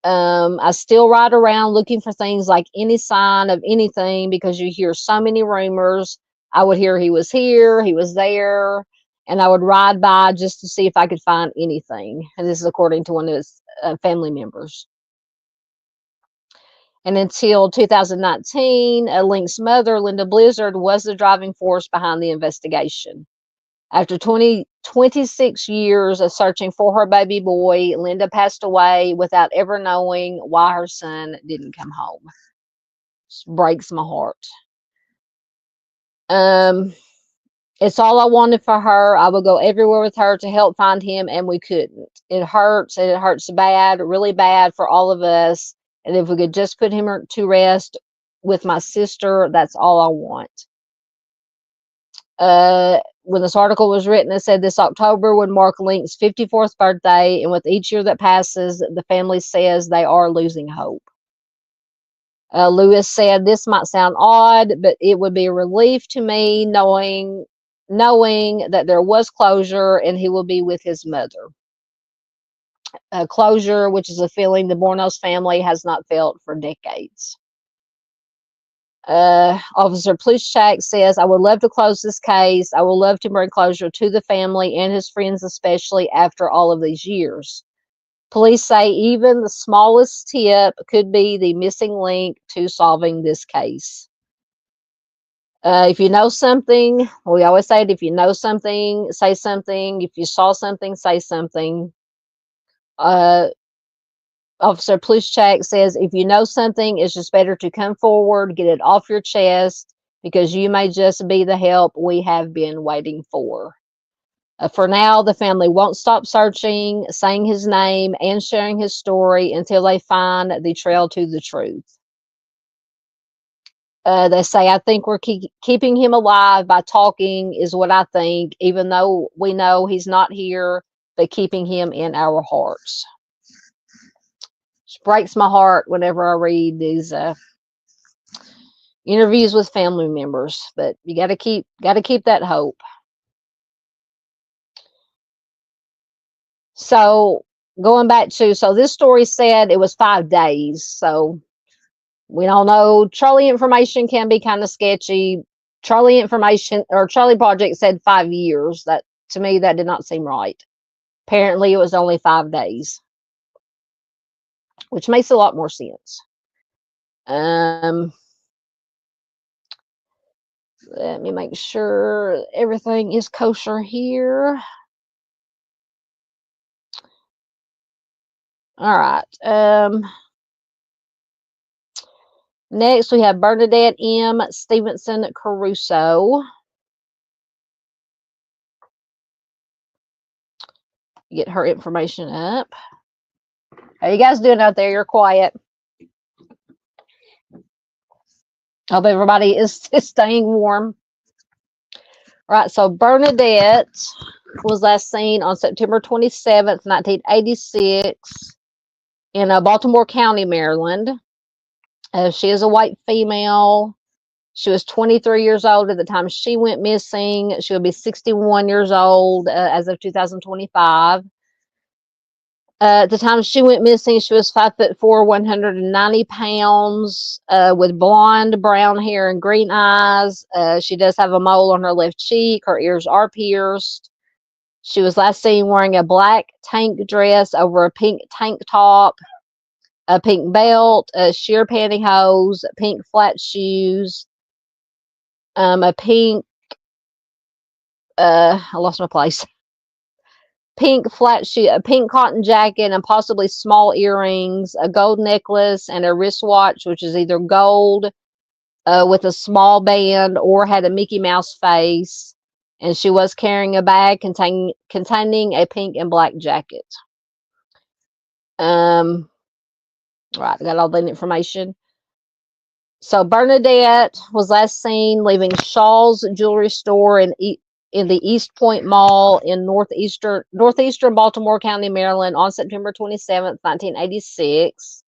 I still ride around looking for things like any sign of anything because you hear so many rumors. I would hear he was here, he was there, and I would ride by just to see if I could find anything. And this is according to one of his family members. And until 2019, Link's mother, Linda Blizzard, was the driving force behind the investigation. After 26 years of searching for her baby boy, Linda passed away without ever knowing why her son didn't come home. It breaks my heart. It's all I wanted for her. I would go everywhere with her to help find him, and we couldn't. It hurts, and it hurts bad, really bad for all of us. And if we could just put him to rest with my sister, that's all I want. When this article was written, it said this October would mark Link's 54th birthday, and with each year that passes, the family says they are losing hope. Lewis said, this might sound odd, but it would be a relief to me knowing that there was closure and he will be with his mother. Closure, which is a feeling the Bornos family has not felt for decades. Officer Pluschak says, I would love to close this case. I would love to bring closure to the family and his friends, especially after all of these years. Police say even the smallest tip could be the missing link to solving this case. If you know something, we always say it, if you know something, say something. If you saw something, say something. Officer Pluschak says, if you know something, it's just better to come forward, get it off your chest, because you may just be the help we have been waiting for. For now, the family won't stop searching, saying his name, and sharing his story until they find the trail to the truth. They say, I think we're keeping him alive by talking is what I think, even though we know he's not here, but keeping him in our hearts. It breaks my heart whenever I read these interviews with family members, but you got to keep that hope. So going back to, so this story said it was 5 days. So we don't know. Charlie information can be kind of sketchy. Charlie information or Charlie Project said 5 years. That, to me, that did not seem right. Apparently it was only 5 days, which makes a lot more sense. Let me make sure everything is kosher here. All right. Next, we have Bernadette M. Stevenson Caruso. Get her information up. How you guys doing out there? You're quiet. Hope everybody is staying warm. All right, so Bernadette was last seen on September 27th, 1986 in Baltimore County, Maryland. She is a white female. She was 23 years old at the time she went missing. She will be 61 years old as of 2025. At the time she went missing, she was 5'4", 190 pounds, with blonde brown hair and green eyes. She does have a mole on her left cheek. Her ears are pierced. She was last seen wearing a black tank dress over a pink tank top, a pink belt, sheer pantyhose, pink flat shoes, a pink, I lost my place. Pink flat shoe, a pink cotton jacket, and possibly small earrings, a gold necklace, and a wristwatch, which is either gold with a small band or had a Mickey Mouse face. And she was carrying a bag containing a pink and black jacket. Right, I got all that information. So Bernadette was last seen leaving Shaw's jewelry store in the East Point Mall in northeastern Baltimore County, Maryland on September 27th, 1986.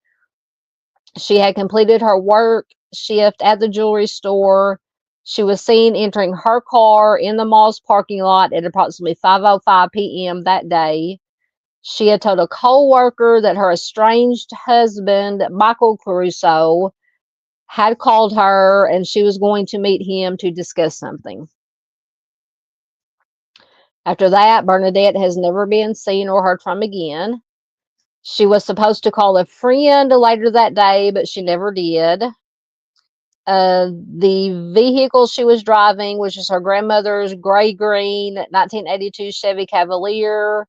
She had completed her work shift at the jewelry store. She was seen entering her car in the mall's parking lot at approximately 5:05 p.m. that day. She had told a co-worker that her estranged husband, Michael Caruso, had called her and she was going to meet him to discuss something. After that, Bernadette has never been seen or heard from again. She was supposed to call a friend later that day, but she never did. The vehicle she was driving, which is her grandmother's gray-green 1982 Chevy Cavalier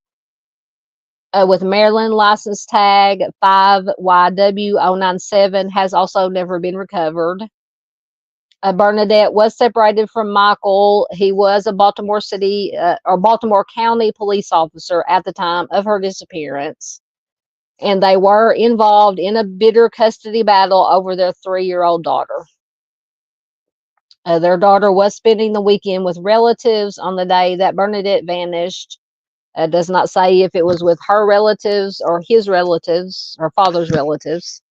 with Maryland license tag 5YW097, has also never been recovered. Bernadette was separated from Michael. He was a Baltimore City or Baltimore County police officer at the time of her disappearance. And they were involved in a bitter custody battle over their 3-year-old daughter. Their daughter was spending the weekend with relatives on the day that Bernadette vanished. Does not say if it was with her relatives or his relatives, her father's relatives.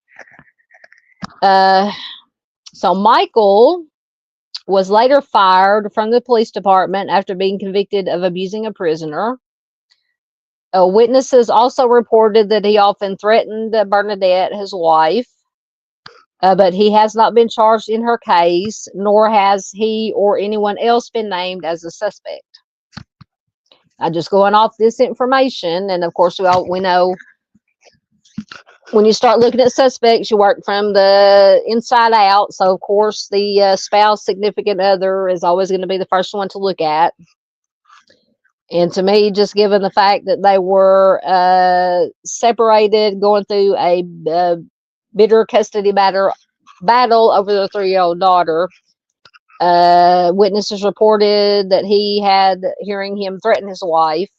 So Michael was later fired from the police department after being convicted of abusing a prisoner. Witnesses also reported that he often threatened Bernadette, his wife, but he has not been charged in her case, nor has he or anyone else been named as a suspect. Just going off this information, and of course we know when you start looking at suspects, you work from the inside out. So of course the spouse, significant other is always going to be the first one to look at. And to me, just given the fact that they were separated, going through a bitter custody battle over their 3-year-old daughter, Witnesses reported that he had hearing him threaten his wife.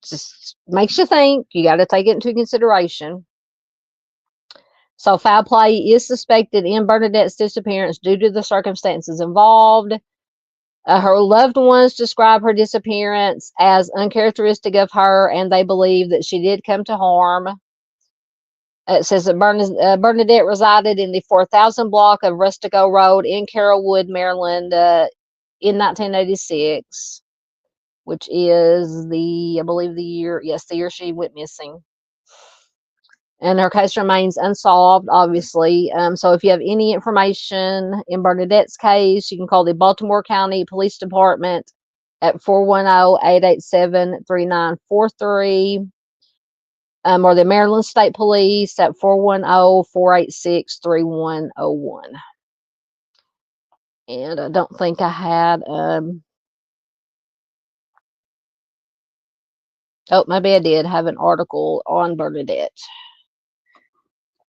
Just makes you think. You got to take it into consideration. So foul play is suspected in Bernadette's disappearance due to the circumstances involved. Her loved ones describe her disappearance as uncharacteristic of her, and they believe that she did come to harm. It says that Bernadette resided in the 4000 block of Rustico Road in Carrollwood, Maryland, in 1986, which is I believe the year she went missing. And her case remains unsolved, obviously. So if you have any information in Bernadette's case, you can call the Baltimore County Police Department at 410-887-3943, or the Maryland State Police at 410-486-3101. And I don't think I had... oh, maybe I did have an article on Bernadette.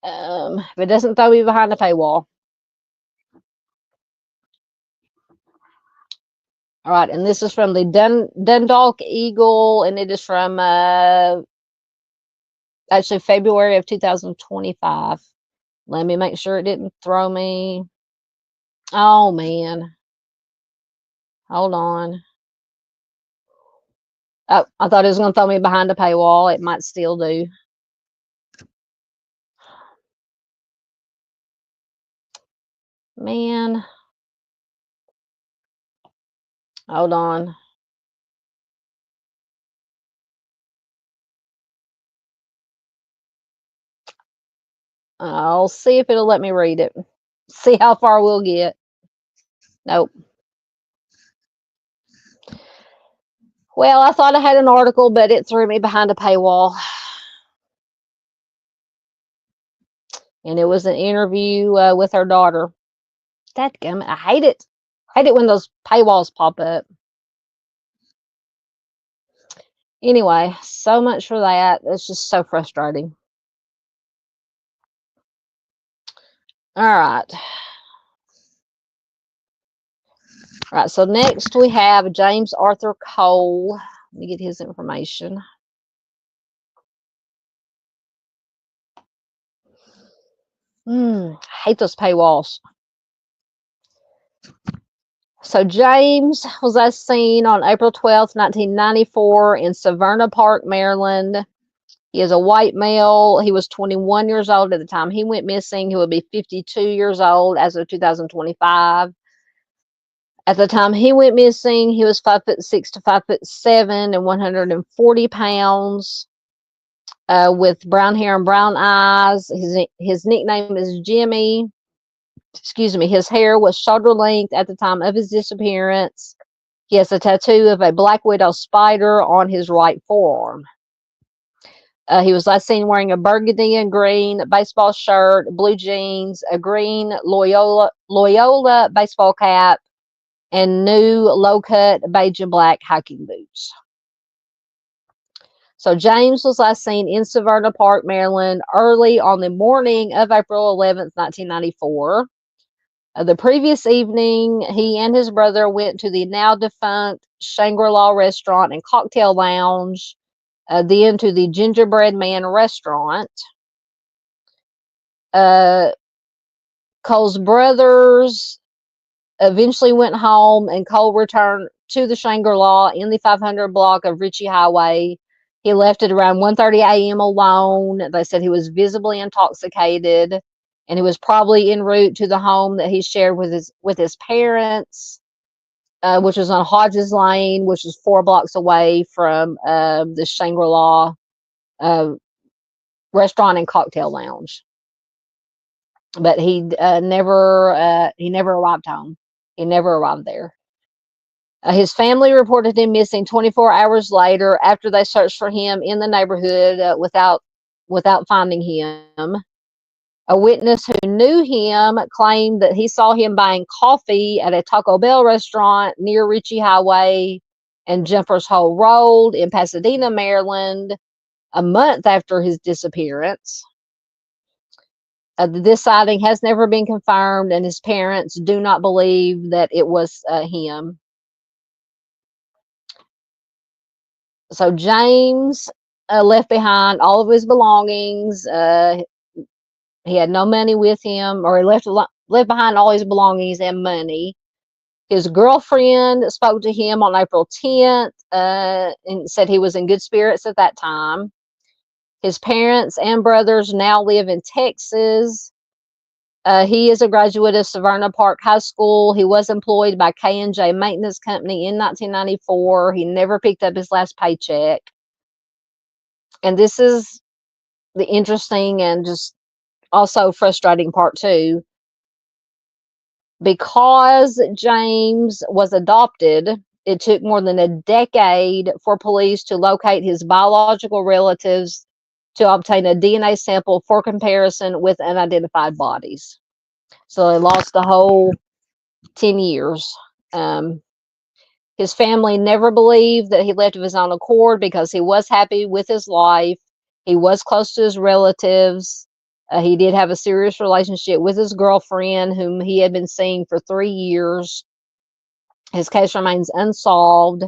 If it doesn't throw me behind the paywall. All right, and this is from the Dundalk Eagle, and it is from actually February of 2025. Let me make sure it didn't throw me. Oh, man. Hold on. Oh, I thought it was going to throw me behind the paywall. It might still do. Man. Hold on. I'll see if it'll let me read it. See how far we'll get. Nope. Well, I thought I had an article, but it threw me behind a paywall. And it was an interview with her daughter. Dadgummit, I hate it. I hate it when those paywalls pop up. Anyway, so much for that. It's just so frustrating. All right. All right, so next we have James Arthur Cole. Let me get his information. I hate those paywalls. So James was last seen on April 12th, 1994 in Severna Park, Maryland. He is a white male. He was 21 years old at the time he went missing. He would be 52 years old as of 2025. At the time he went missing, he was 5'6" to 5'7" and 140 pounds, with brown hair and brown eyes. His nickname is Jimmy. Excuse me. His hair was shoulder length at the time of his disappearance. He has a tattoo of a black widow spider on his right forearm. He was last seen wearing a burgundy and green baseball shirt, blue jeans, a green Loyola baseball cap, and new low-cut beige and black hiking boots. So James was last seen in Severna Park, Maryland, early on the morning of April 11th, 1994. The previous evening, he and his brother went to the now-defunct Shangri-La restaurant and cocktail lounge, then to the Gingerbread Man restaurant. Cole's brothers eventually went home, and Cole returned to the Shangri-La in the 500 block of Ritchie Highway. He left at around 1:30 a.m. alone. They said he was visibly intoxicated, and he was probably en route to the home that he shared with his parents, which was on Hodges Lane, which is 4 blocks away from the Shangri-La restaurant and cocktail lounge. But he never arrived home. He never arrived there. His family reported him missing 24 hours later after they searched for him in the neighborhood without finding him. A witness who knew him claimed that he saw him buying coffee at a Taco Bell restaurant near Ritchie Highway and Jumpers Hole Road in Pasadena, Maryland, a month after his disappearance. This sighting has never been confirmed, and his parents do not believe that it was him. So James left behind all of his belongings. He had no money with him, or he left behind all his belongings and money. His girlfriend spoke to him on April 10th and said he was in good spirits at that time. His parents and brothers now live in Texas. He is a graduate of Severna Park High School. He was employed by K&J Maintenance Company in 1994. He never picked up his last paycheck. And this is the interesting and just also frustrating part too. Because James was adopted, it took more than a decade for police to locate his biological relatives to obtain a DNA sample for comparison with unidentified bodies. So they lost a whole 10 years. His family never believed that he left of his own accord because he was happy with his life. He was close to his relatives. He did have a serious relationship with his girlfriend, whom he had been seeing for 3 years. His case remains unsolved.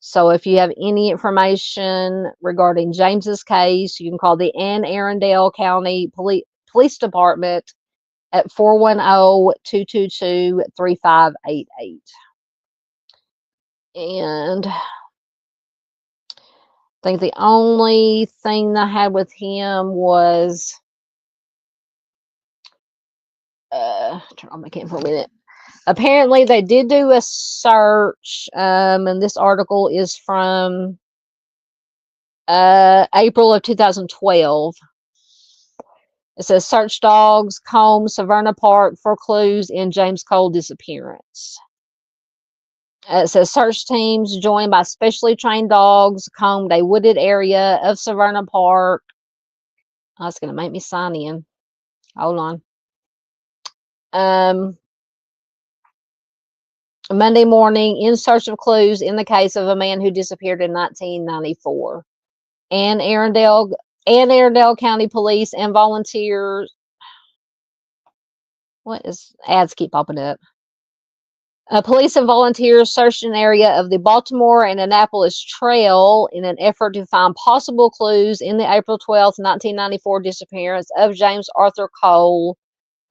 So if you have any information regarding James's case, you can call the Anne Arundel County Police Department at 410-222-3588. And I think the only thing I had with him was turn on my camera for a minute. Apparently they did do a search, and this article is from April of 2012. It says search dogs comb Severna Park for clues in James Cole disappearance. It says search teams joined by specially trained dogs combed a wooded area of Severna Park. Oh, it's going to make me sign in. Hold on. Monday morning in search of clues in the case of a man who disappeared in 1994. Anne Arundel County Police and volunteers. What is ads keep popping up? Police and volunteers searched an area of the Baltimore and Annapolis Trail in an effort to find possible clues in the April 12th, 1994 disappearance of James Arthur Cole,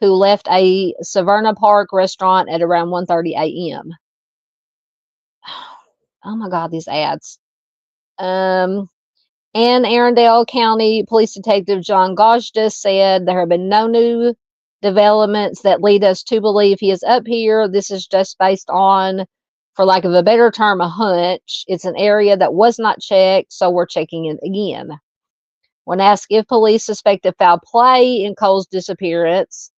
who left a Severna Park restaurant at around 1:30 a.m. Oh my God, these ads. And Arundel County Police Detective John Gosda said there have been no new developments that lead us to believe he is up here. This is just based on, for lack of a better term, a hunch. It's an area that was not checked, so we're checking it again. When asked if police suspected foul play in Cole's disappearance,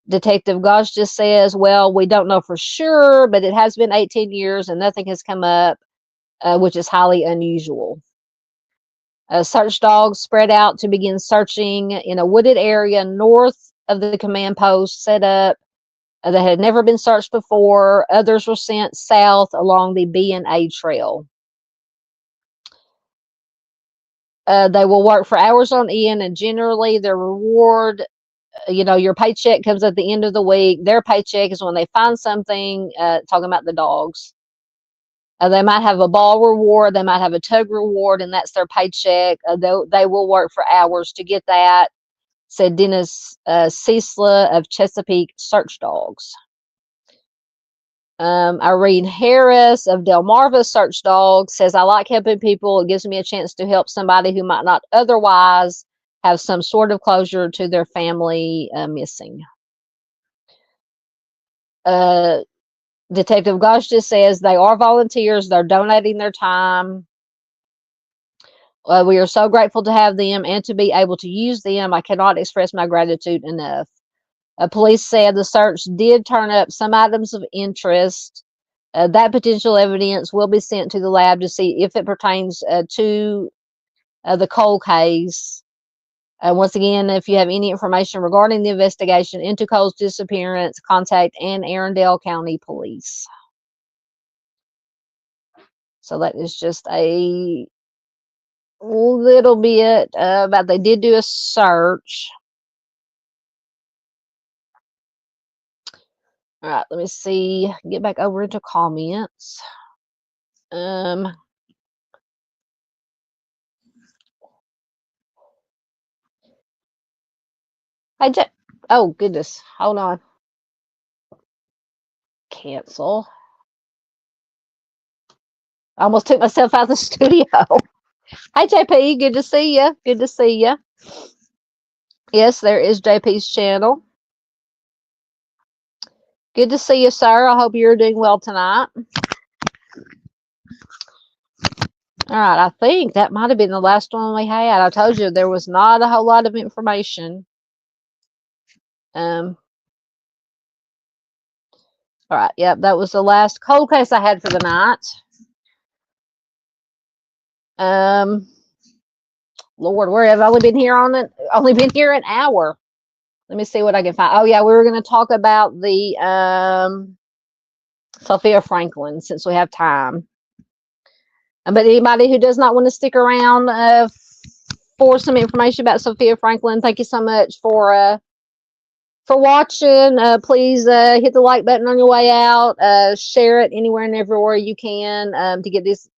Detective Gosh just says, well, we don't know for sure, but it has been 18 years and nothing has come up, which is highly unusual. Search dogs spread out to begin searching in a wooded area north of the command post set up that had never been searched before. Others were sent south along the B&A trail. They will work for hours on end, and generally their reward, your paycheck comes at the end of the week. Their paycheck is when they find something, talking about the dogs. They might have a ball reward, they might have a tug reward, and that's their paycheck. They will work for hours to get that, said Dennis Ciesla of Chesapeake Search Dogs. Irene Harris of Delmarva Search Dogs says, I like helping people. It gives me a chance to help somebody who might not otherwise have some sort of closure to their family missing. Detective Gosh just says they are volunteers. They're donating their time. We are so grateful to have them and to be able to use them. I cannot express my gratitude enough. Police said the search did turn up some items of interest. That potential evidence will be sent to the lab to see if it pertains to the Cole case. Once again, if you have any information regarding the investigation into Cole's disappearance, contact Anne Arundel County Police. So that is just a little bit about they did do a search. All right, let me see. Get back over into comments. I just, oh goodness, hold on. Cancel. I almost took myself out of the studio. Hi JP, good to see you. Good to see you. Yes, there is JP's channel. Good to see you, sir. I hope you're doing well tonight. All right, I think that might have been the last one we had. I told you there was not a whole lot of information. All right, yep, that was the last cold case I had for the night. Lord, where have I only been here on it? Only been here an hour. Let me see what I can find. Oh yeah, we were going to talk about the Sophia Franklin since we have time. But anybody who does not want to stick around for some information about Sophia Franklin, thank you so much for watching. Please hit the like button on your way out. Share it anywhere and everywhere you can to get this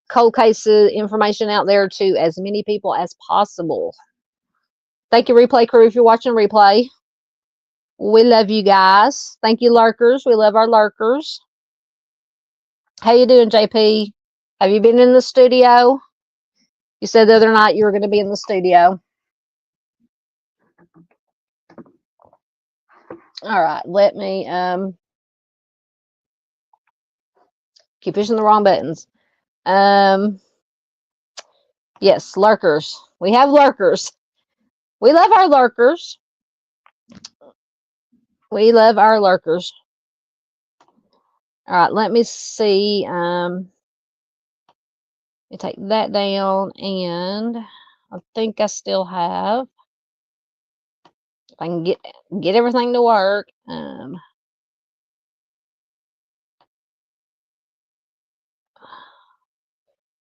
cold case information out there to as many people as possible. Thank you, replay crew, if you're watching replay. We love you guys. Thank you, lurkers. We love our lurkers. How you doing, JP? Have you been in the studio? You said the other night you were going to be in the studio. All right, let me keep pushing the wrong buttons. Yes, lurkers. We have lurkers. We love our lurkers. We love our lurkers. All right, let me see. Let me take that down, and I think I still have. If I can get everything to work.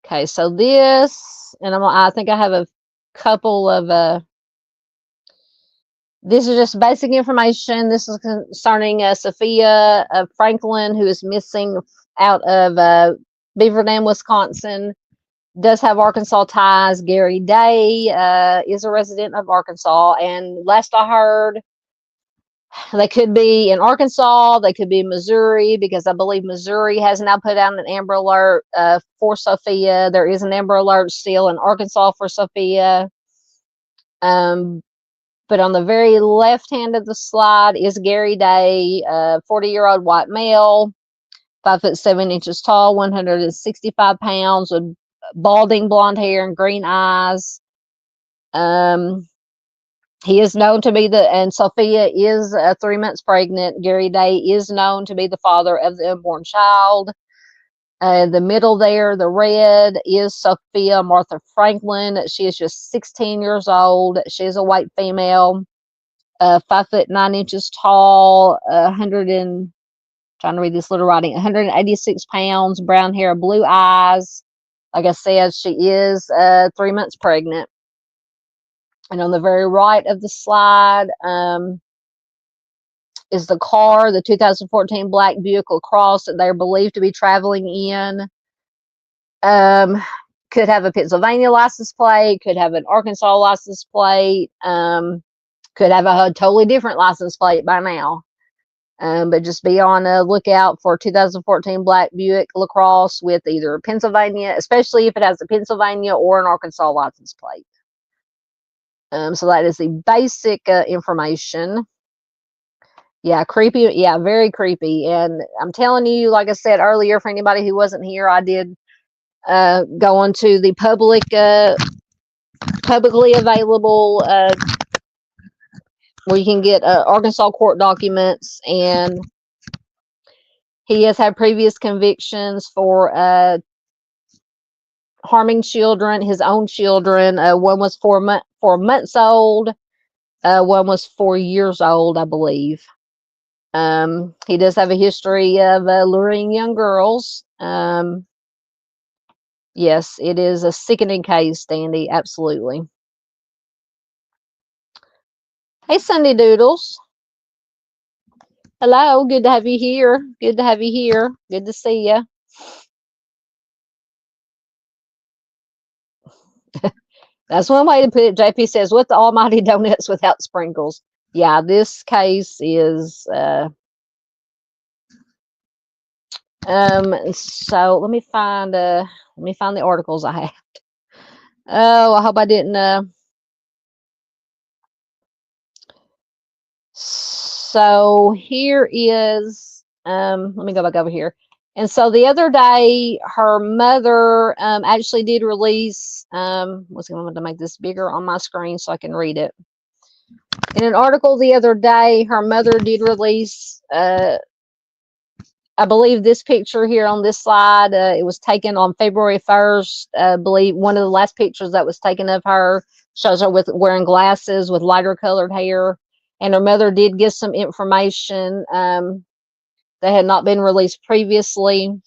Okay, so this, and I think I have a couple of. This is just basic information. This is concerning Sophia Franklin, who is missing out of Beaver Dam, Wisconsin. Does have Arkansas ties. Gary Day is a resident of Arkansas, and last I heard, they could be in Arkansas, they could be in Missouri, because I believe Missouri has now put out an Amber Alert for Sophia. There is an Amber Alert still in Arkansas for Sophia. But on the very left hand of the slide is Gary Day, 40-year-old white male, 5'7" tall, 165 pounds, with balding blonde hair and green eyes. He is known to be and Sophia is 3 months pregnant. Gary Day is known to be the father of the unborn child. The middle there, the red, is Sophia Martha Franklin. She is just 16 years old. She is a white female, 5'9" tall, 100 and, trying to read this little writing, 186 pounds, brown hair, blue eyes. Like I said, she is 3 months pregnant. And on the very right of the slide is the car, the 2014 black Buick LaCrosse that they're believed to be traveling in. Could have a Pennsylvania license plate, could have an Arkansas license plate, could have a totally different license plate by now. But just be on a lookout for 2014 black Buick LaCrosse with either Pennsylvania, especially if it has a Pennsylvania or an Arkansas license plate. So that is the basic information. Yeah, creepy. Yeah, very creepy. And I'm telling you, like I said earlier, for anybody who wasn't here, I did go onto the publicly available where you can get Arkansas court documents, and he has had previous convictions for harming children, his own children. One was 4 months old. One was 4 years old, I believe. He does have a history of luring young girls. Yes, it is a sickening case, Dandy. Absolutely. Hey, Sunday Doodles. Hello, good to have you here. Good to have you here. Good to see you. That's one way to put it. JP says, "What the almighty donuts without sprinkles?" Yeah, this case is. So let me find the articles I have. Oh, I hope I didn't. So here is. Let me go back over here. And so the other day, her mother actually did release. What's going to make this bigger on my screen so I can read it? In an article the other day, her mother did release. I believe this picture here on this slide. It was taken on February 1st. I believe one of the last pictures that was taken of her shows her with wearing glasses with lighter colored hair. And her mother did give some information that had not been released previously.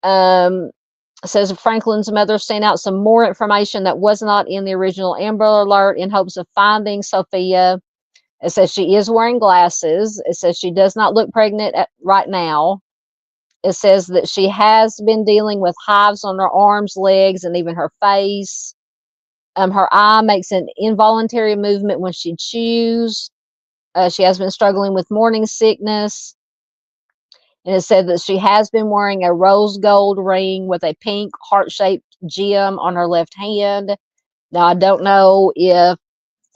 Says Franklin's mother sent out some more information that was not in the original Amber Alert in hopes of finding Sophia. It says she is wearing glasses. It says she does not look pregnant right now. It says that she has been dealing with hives on her arms, legs, and even her face. Her eye makes an involuntary movement when she chews. She has been struggling with morning sickness. And it said that she has been wearing a rose gold ring with a pink heart-shaped gem on her left hand. Now, I don't know if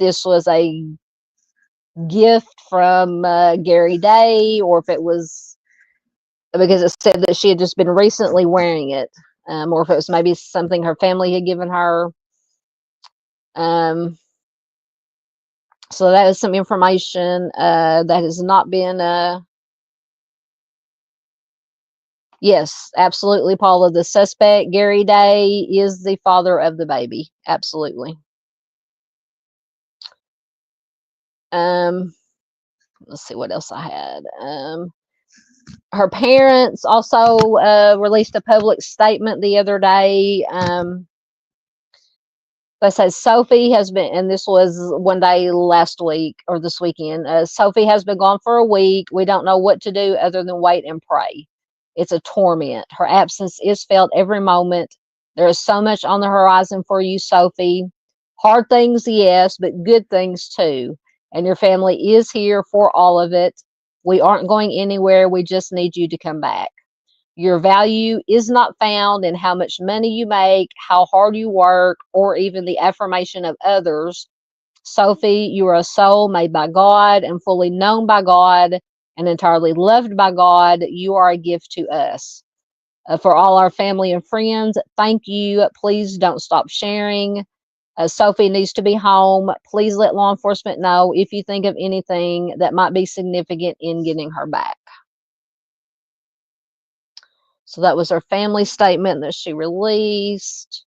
this was a gift from Gary Day or if it was because it said that she had just been recently wearing it, or if it was maybe something her family had given her. So that is some information that has not been yes, absolutely, Paula. The suspect, Gary Day, is the father of the baby. Absolutely. Let's see what else I had. Her parents also released a public statement the other day. They said Sophie has been, and this was one day last week or this weekend. Sophie has been gone for a week. We don't know what to do other than wait and pray. It's a torment. Her absence is felt every moment. There is so much on the horizon for you, Sophie. Hard things, yes, but good things too. And your family is here for all of it. We aren't going anywhere. We just need you to come back. Your value is not found in how much money you make, how hard you work, or even the affirmation of others. Sophie, you are a soul made by God and fully known by God and entirely loved by God. You are a gift to us. For all our family and friends, thank you. Please don't stop sharing. Sophie needs to be home. Please let law enforcement know if you think of anything that might be significant in getting her back. So that was her family statement that she released.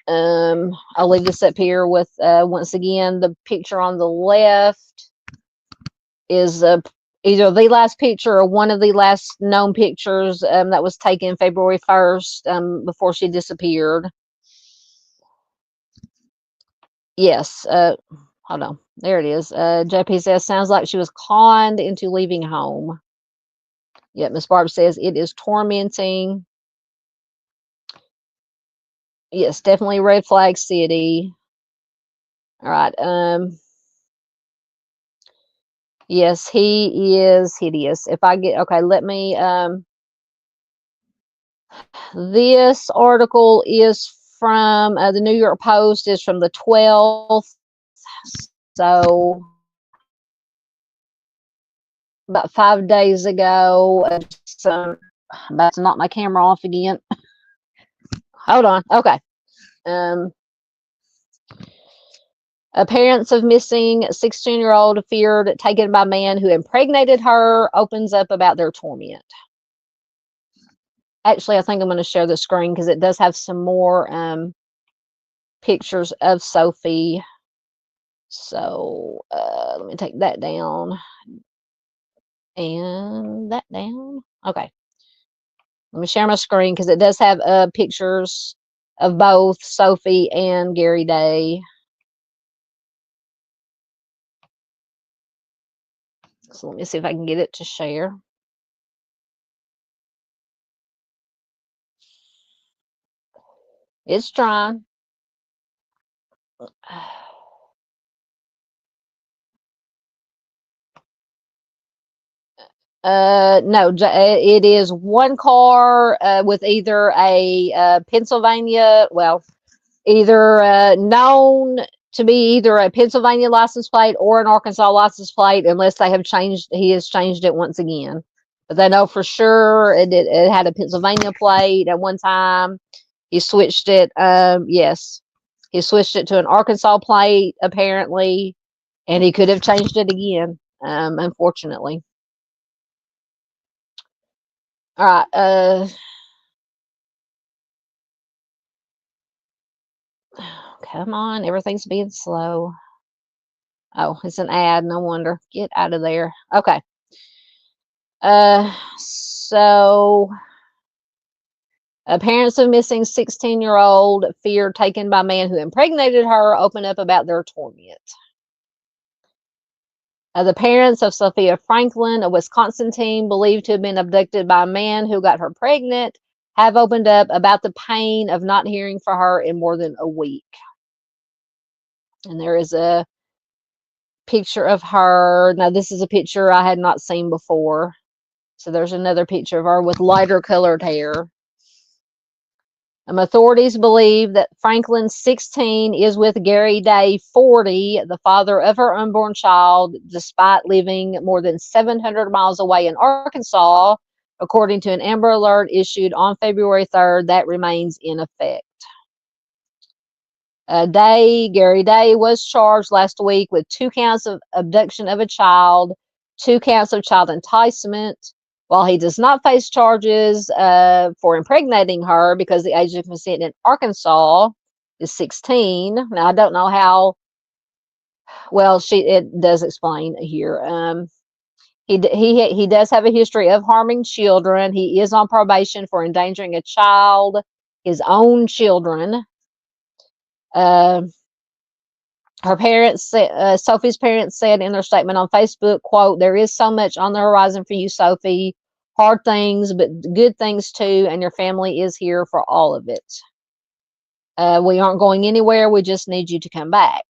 I'll leave this up here with, once again, the picture on the left is either the last picture or one of the last known pictures that was taken February 1st before she disappeared. Yes. Hold on. There it is. JP says, sounds like she was conned into leaving home. Yep, Miss Barb says, it is tormenting. Yes, definitely red flag city. All right. Yes, he is hideous. If I get, okay, let me, this article is from the New York Post, is from the 12th. So about 5 days ago. So I'm about to knock my camera off again. Hold on. Okay. Parents of missing 16-year-old feared taken by man who impregnated her, opens up about their torment. Actually, I think I'm going to share the screen because it does have some more pictures of Sophie. So let me take that down and that down. Okay. Let me share my screen because it does have pictures of both Sophie and Gary Day. So let me see if I can get it to share. It's trying. No, it is one car with either a Pennsylvania, well, either known to be either a Pennsylvania license plate or an Arkansas license plate, unless they have changed. He has changed it once again, but they know for sure it had a Pennsylvania plate at one time. He switched it. Yes, he switched it to an Arkansas plate apparently, and he could have changed it again. Unfortunately. All right. Come on, everything's being slow. Oh, it's an ad. No wonder. Get out of there. Okay. So parents of missing 16-year-old fear taken by man who impregnated her open up about their torment. The parents of Sophia Franklin, a Wisconsin teen believed to have been abducted by a man who got her pregnant, have opened up about the pain of not hearing from her in more than a week. And there is a picture of her. Now, this is a picture I had not seen before. So there's another picture of her with lighter colored hair. Authorities believe that Franklin, 16, is with Gary Day, 40, the father of her unborn child, despite living more than 700 miles away in Arkansas, according to an Amber Alert issued on February 3rd that remains in effect. Gary Day, was charged last week with 2 counts of abduction of a child, 2 counts of child enticement. While he does not face charges for impregnating her because the age of consent in Arkansas is 16. Now, I don't know how well it does explain here. He does have a history of harming children. He is on probation for endangering a child, his own children. Her parents, Sophie's parents said in their statement on Facebook, quote, "There is so much on the horizon for you, Sophie. Hard things, but good things too, and your family is here for all of it. We aren't going anywhere. We just need you to come back."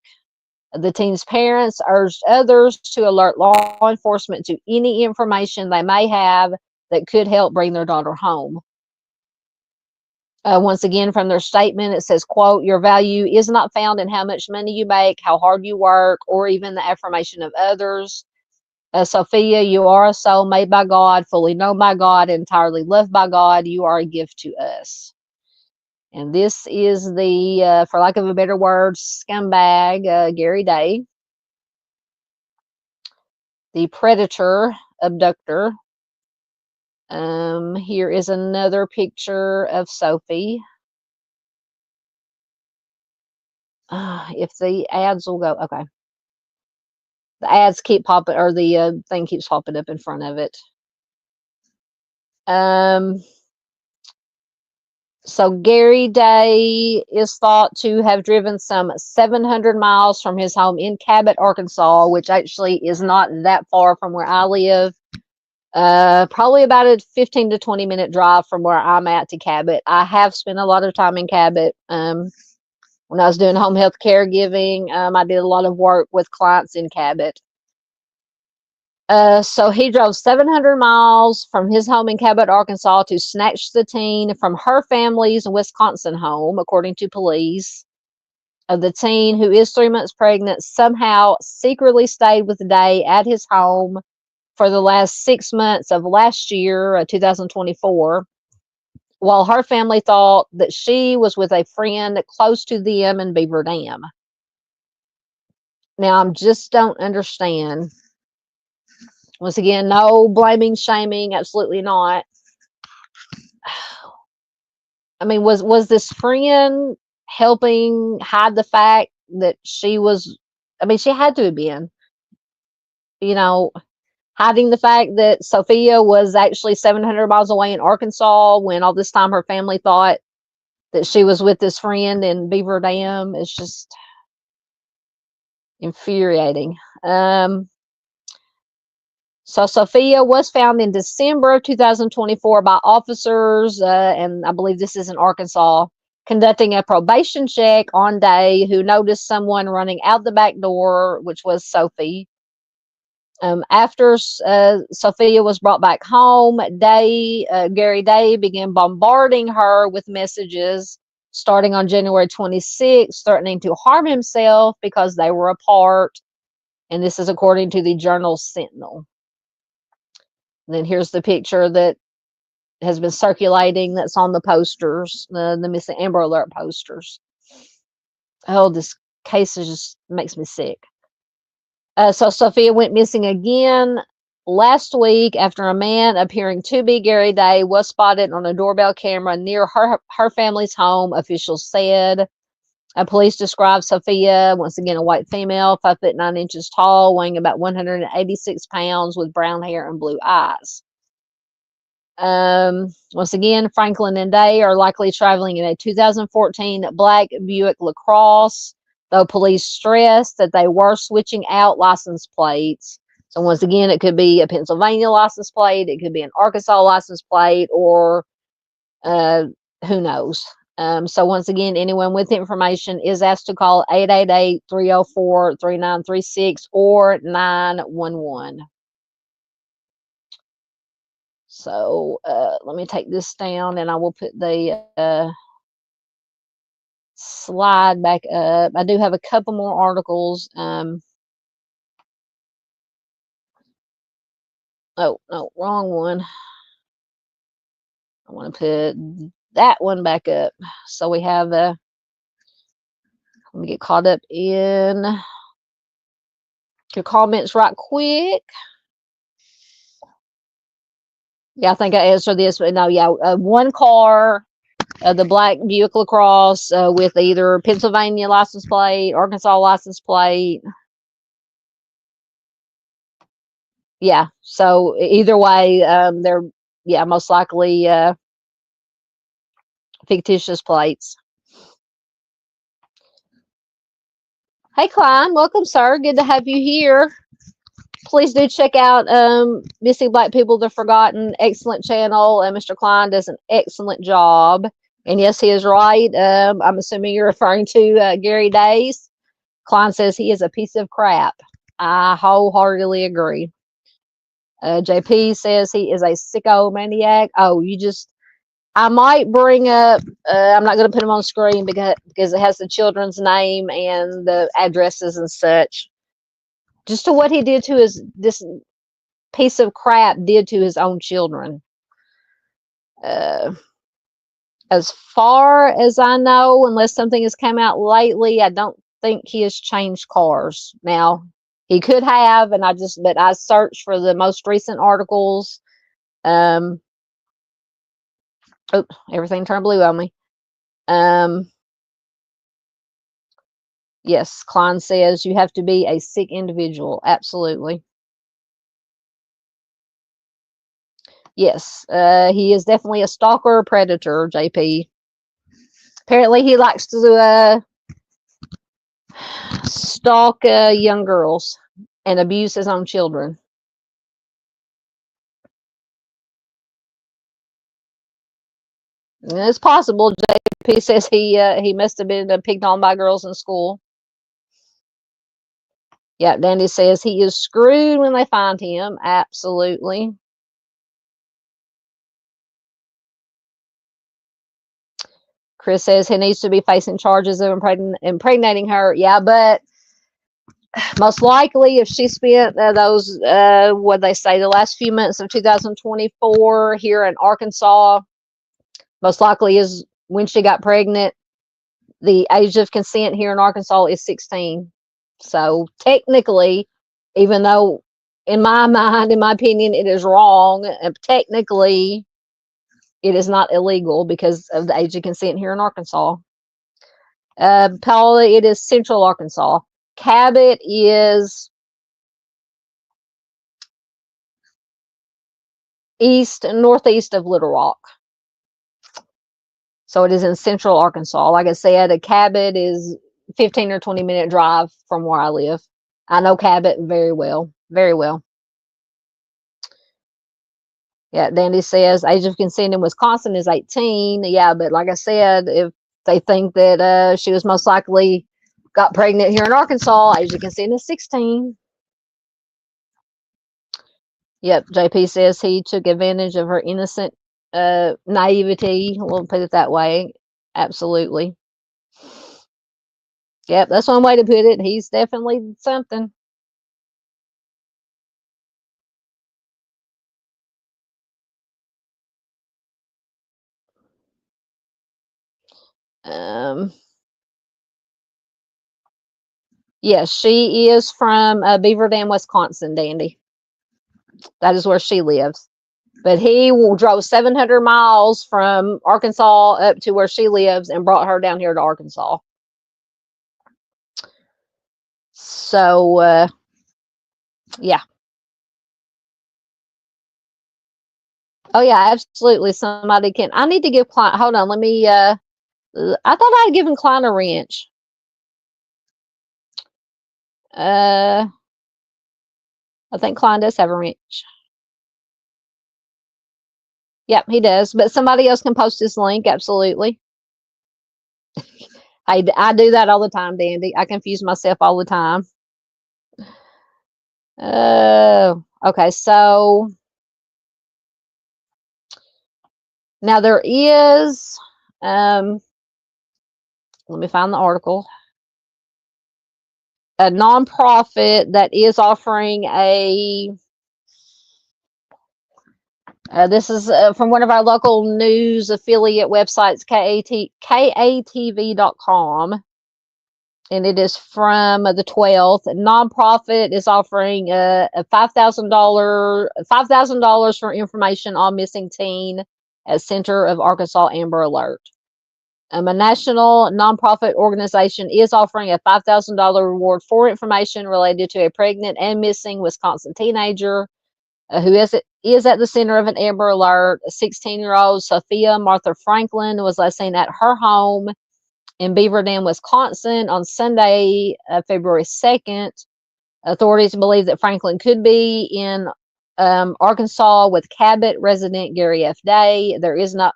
The teen's parents urged others to alert law enforcement to any information they may have that could help bring their daughter home. Once again, from their statement, it says, quote, "Your value is not found in how much money you make, how hard you work, or even the affirmation of others. Sophia, you are a soul made by God, fully known by God, entirely loved by God. You are a gift to us." And this is the, for lack of a better word, scumbag, Gary Day, the predator abductor. Here is another picture of Sophie. If the ads will go, okay. The ads keep popping, or the thing keeps popping up in front of it. So Gary Day is thought to have driven some 700 miles from his home in Cabot, Arkansas, which actually is not that far from where I live. Probably about a 15 to 20 minute drive from where I'm at to Cabot. I have spent a lot of time in Cabot. When I was doing home health caregiving, I did a lot of work with clients in Cabot. So he drove 700 miles from his home in Cabot, Arkansas, to snatch the teen from her family's Wisconsin home, according to police. The teen, who is 3 months pregnant, somehow secretly stayed with Day at his home for the last 6 months of last year, 2024, while her family thought that she was with a friend close to them in Beaver Dam. Now, I just don't understand. Once again, no blaming, shaming, absolutely not. I mean, was this friend helping hide the fact that she was, I mean, she had to have been, you know, hiding the fact that Sophia was actually 700 miles away in Arkansas when all this time her family thought that she was with this friend in Beaver Dam. It's just infuriating. So Sophia was found in December of 2024 by officers, and I believe this is in Arkansas, conducting a probation check on Day, who noticed someone running out the back door, which was Sophie. After Sophia was brought back home, Gary Day began bombarding her with messages starting on January 26th, threatening to harm himself because they were apart. And this is according to the Journal Sentinel. And then here's the picture that has been circulating that's on the posters, the missing Amber Alert posters. Oh, this case just makes me sick. So Sophia went missing again last week after a man appearing to be Gary Day was spotted on a doorbell camera near her family's home, officials said. Police described Sophia, once again a white female, 5'9" tall, weighing about 186 pounds, with brown hair and blue eyes. Once again, Franklin and Day are likely traveling in a 2014 black Buick LaCrosse, though police stressed that they were switching out license plates. So once again, it could be a Pennsylvania license plate, it could be an Arkansas license plate, or who knows. So once again, anyone with information is asked to call 888-304-3936 or 911. So let me take this down, and I will put the slide back up. I do have a couple more articles. Oh, no, wrong one. I want to put that one back up. So we have let me get caught up in your comments right quick. Yeah, I think I answered this, but no, yeah, one car, the black Buick LaCrosse with either Pennsylvania license plate, Arkansas license plate. Yeah, so either way, they're, yeah, most likely fictitious plates. Hey, Klein, welcome, sir. Good to have you here. Please do check out Missing Black People, The Forgotten. Excellent channel, and Mr. Klein does an excellent job. And yes, he is right. I'm assuming you're referring to Gary Days. Klein says he is a piece of crap. I wholeheartedly agree. JP says he is a sicko maniac. Oh, I might bring up, I'm not going to put him on screen because it has the children's name and the addresses and such. Just to what he did to this piece of crap did to his own children. As far as I know, unless something has come out lately, I don't think he has changed cars. Now, he could have, but I searched for the most recent articles. Oh, everything turned blue on me. Yes, Klein says you have to be a sick individual. Absolutely. Yes, he is definitely a stalker predator, JP. Apparently, he likes to stalk young girls and abuse his own children. And it's possible. JP says he must have been picked on by girls in school. Yeah, Dandy says he is screwed when they find him. Absolutely. Chris says he needs to be facing charges of impregnating her. Yeah, but most likely if she spent those, what they say, the last few months of 2024 here in Arkansas, most likely is when she got pregnant. The age of consent here in Arkansas is 16. So technically, even though in my mind, in my opinion, it is wrong, technically it is not illegal because of the age of consent here in Arkansas. Paula, it is Central Arkansas. Cabot is northeast of Little Rock. So it is in Central Arkansas. Like I said, a Cabot is 15 or 20-minute drive from where I live. I know Cabot very well, very well. Yeah, Dandy says age of consent in Wisconsin is 18. Yeah, but like I said, if they think that she was most likely got pregnant here in Arkansas, age of consent is 16. Yep, JP says he took advantage of her innocent naivety. We'll put it that way. Absolutely. Yep, that's one way to put it. He's definitely something. Um, yes, she is from Beaver Dam, Wisconsin, Dandy. That is where she lives. But he drove 700 miles from Arkansas up to where she lives and brought her down here to Arkansas. So, yeah. Oh, yeah, absolutely. Somebody can. I need to give Klein. Hold on. Let me. I thought I'd given Klein a wrench. I think Klein does have a wrench. Yep, he does. But somebody else can post his link. Absolutely. I do that all the time, Dandy. I confuse myself all the time. Okay. So now there is. Let me find the article. A nonprofit that is offering a. This is from one of our local news affiliate websites, katv.com. And it is from the 12th. Nonprofit is offering a $5,000 for information on missing teen at Center of Arkansas Amber Alert. A national nonprofit organization is offering a $5,000 reward for information related to a pregnant and missing Wisconsin teenager who is at the center of an Amber Alert. A 16-year-old Sophia Martha Franklin was last seen at her home in Beaver Dam, Wisconsin on Sunday, February 2nd. Authorities believe that Franklin could be in Arkansas with Cabot resident Gary F. Day. There is a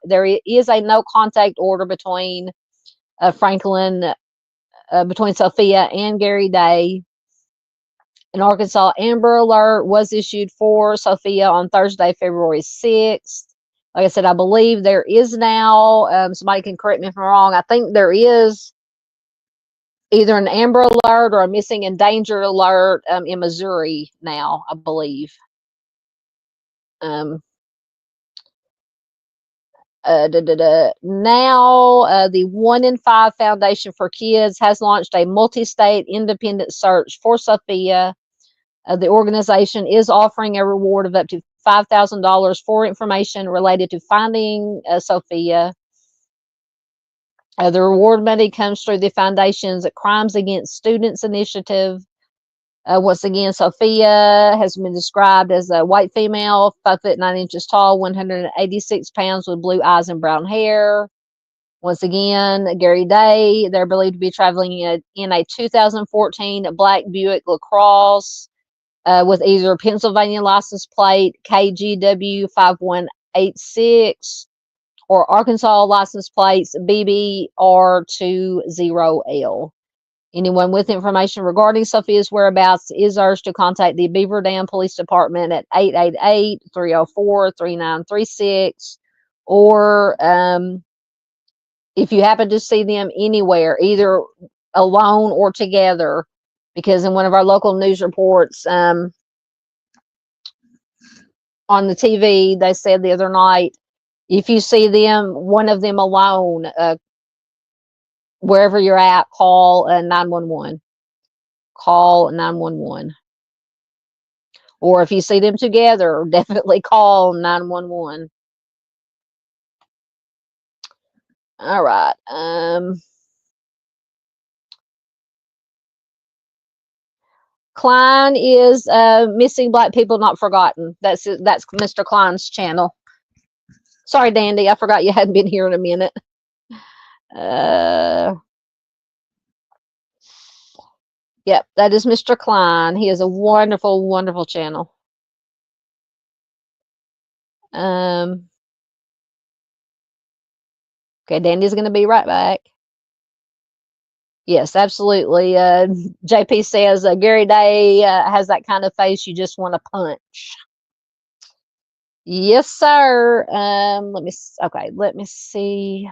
no contact order between between Sophia and Gary Day. An Arkansas Amber Alert was issued for Sophia on Thursday, February 6th. Like I said, I believe there is now, somebody can correct me if I'm wrong, I think there is either an Amber Alert or a missing and endangered alert in Missouri now, I believe. Now, the 1 in 5 Foundation for Kids has launched a multi-state independent search for Sophia. The organization is offering a reward of up to $5,000 for information related to finding Sophia. The reward money comes through the foundation's Crimes Against Students initiative. Once again, Sophia has been described as a white female, 5 foot 9 inches tall, 186 pounds, with blue eyes and brown hair. Once again, Gary Day, they're believed to be traveling in a 2014 black Buick LaCrosse with either Pennsylvania license plate KGW 5186 or Arkansas license plates BBR20L. Anyone with information regarding Sophia's whereabouts is urged to contact the Beaver Dam Police Department at 888-304-3936, or if you happen to see them anywhere, either alone or together, because in one of our local news reports on the TV, they said the other night, if you see one of them alone, wherever you're at, call 911. Call 911. Or if you see them together, definitely call 911. All right. Klein is Missing Black People Not Forgotten. That's Mr. Klein's channel. Sorry, Dandy, I forgot you hadn't been here in a minute. Yep, that is Mr. Klein. He has a wonderful, wonderful channel. Okay, Dandy's going to be right back. Yes, absolutely. JP says Gary Day has that kind of face you just want to punch. Yes, sir. Let me see.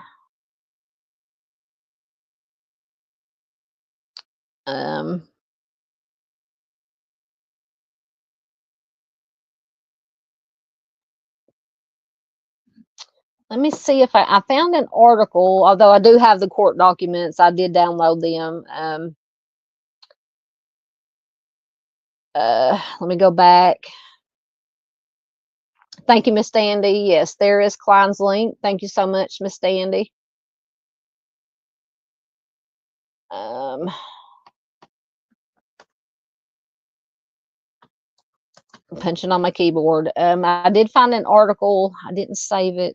Um, Let me see if I found an article, although I do have the court documents. I did download them. Let me go back. Thank you, Miss Dandy. Yes, there is Klein's link. Thank you so much, Miss Dandy. I'm punching on my keyboard. I did find an article. I didn't save it.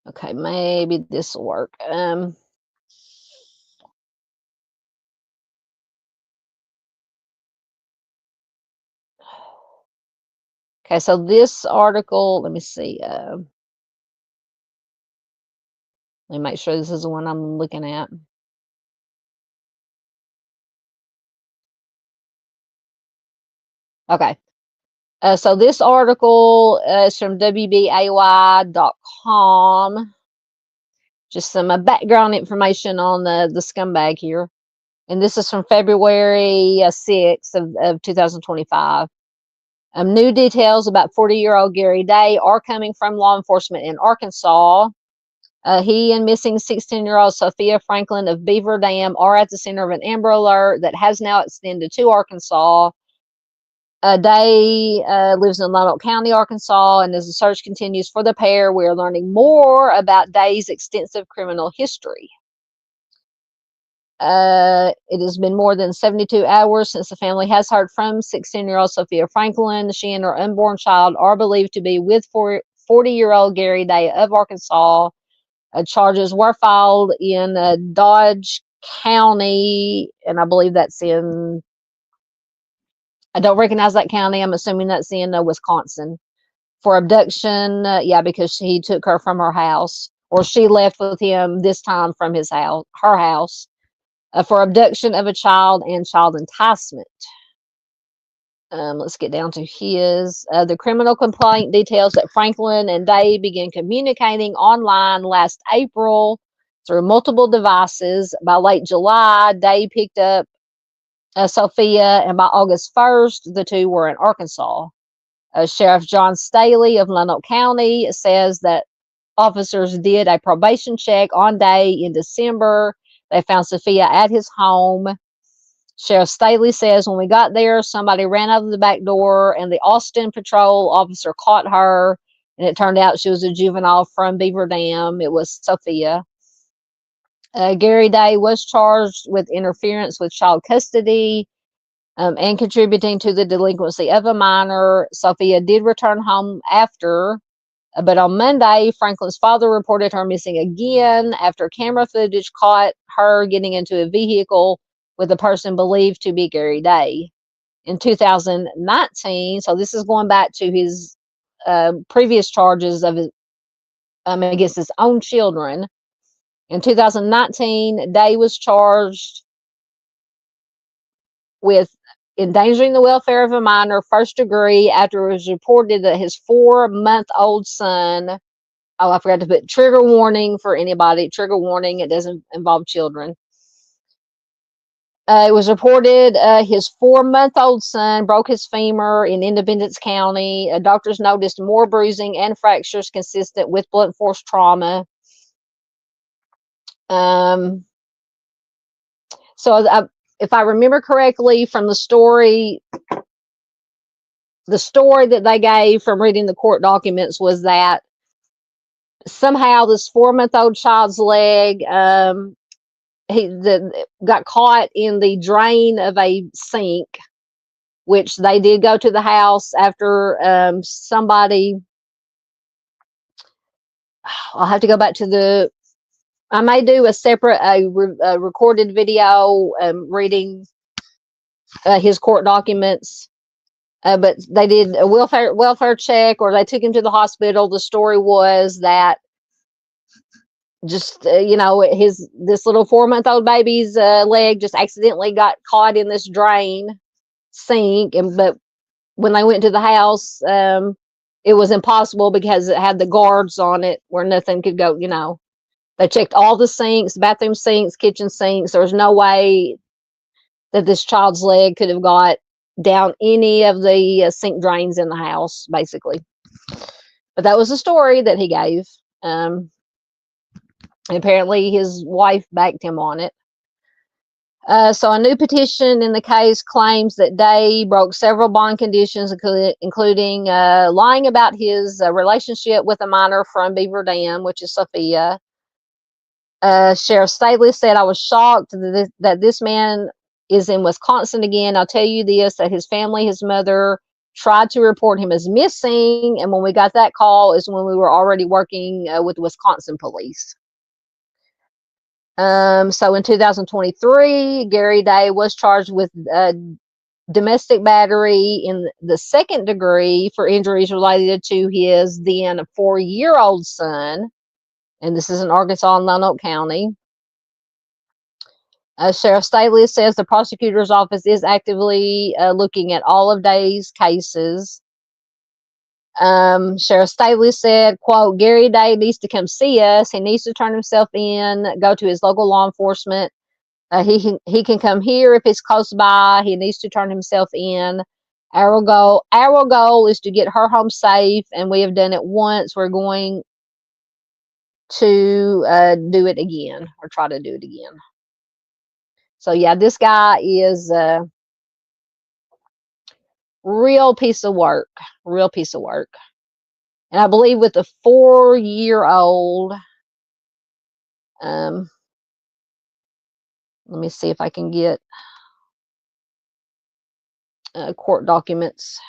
Okay, maybe this will work. Okay, so this article, let me see. Let me make sure this is the one I'm looking at. Okay. So this article is from WBAY.com. Just some background information on the scumbag here. And this is from February 6th of 2025. New details about 40-year-old Gary Day are coming from law enforcement in Arkansas. He and missing 16-year-old Sophia Franklin of Beaver Dam are at the center of an Amber Alert that has now extended to Arkansas. Day lives in Lonoke County, Arkansas, and as the search continues for the pair, we are learning more about Day's extensive criminal history. It has been more than 72 hours since the family has heard from 16-year-old Sophia Franklin. She and her unborn child are believed to be with 40-year-old Gary Day of Arkansas. Charges were filed in Dodge County, and I believe that's in, I don't recognize that county. I'm assuming that's in Wisconsin, for abduction. Yeah, because he took her from her house, or she left with him this time from his house, her house. For abduction of a child and child enticement. Let's get down to his. The criminal complaint details that Franklin and Day began communicating online last April through multiple devices. By late July, Day picked up Sophia, and by August 1st, the two were in Arkansas. Sheriff John Staley of Lonoke County says that officers did a probation check on Day in December. They found Sophia at his home. Sheriff Staley says, when we got there, somebody ran out of the back door and the Austin patrol officer caught her. And it turned out she was a juvenile from Beaver Dam. It was Sophia. Gary Day was charged with interference with child custody and contributing to the delinquency of a minor. Sophia did return home after. But on Monday, Franklin's father reported her missing again after camera footage caught her getting into a vehicle with a person believed to be Gary Day. In 2019, so this is going back to his previous charges of his, against his own children. In 2019, Day was charged with endangering the welfare of a minor, first degree, after it was reported that his 4-month-old son, oh, I forgot to put trigger warning for anybody. Trigger warning, it doesn't involve children. It was reported his 4-month-old son broke his femur in Independence County. Doctors noticed more bruising and fractures consistent with blunt force trauma. If I remember correctly from the story that they gave from reading the court documents was that somehow this 4-month-old child's leg got caught in the drain of a sink, which they did go to the house after somebody. I'll have to go back to I may do a separate recorded video reading his court documents. But they did a welfare check, or they took him to the hospital. The story was that just this little 4-month-old baby's leg just accidentally got caught in this drain sink, but when they went to the house, it was impossible because it had the guards on it where nothing could go. They checked all the sinks, bathroom sinks, kitchen sinks. There was no way that this child's leg could have got down any of the sink drains in the house, basically. But that was the story that he gave. Apparently his wife backed him on it. So a new petition in the case claims that Day broke several bond conditions, including lying about his relationship with a minor from Beaver Dam, which is Sophia. Sheriff Staley said, "I was shocked that this man is in Wisconsin again. I'll tell you this, that his family, his mother, tried to report him as missing. And when we got that call is when we were already working with the Wisconsin police." So in 2023, Gary Day was charged with domestic battery in the 2nd degree for injuries related to his then 4-year-old son. And this is in Arkansas and Lonoke County. Sheriff Staley says the prosecutor's office is actively looking at all of Day's cases. Sheriff Staley said, quote, "Gary Day needs to come see us. He needs to turn himself in, go to his local law enforcement. He can come here if it's close by. He needs to turn himself in. Our goal is to get her home safe, and we have done it once. We're going to do it again, or try to do it again." So yeah, this guy is a real piece of work. And I believe with the 4-year-old, let me see if I can get court documents.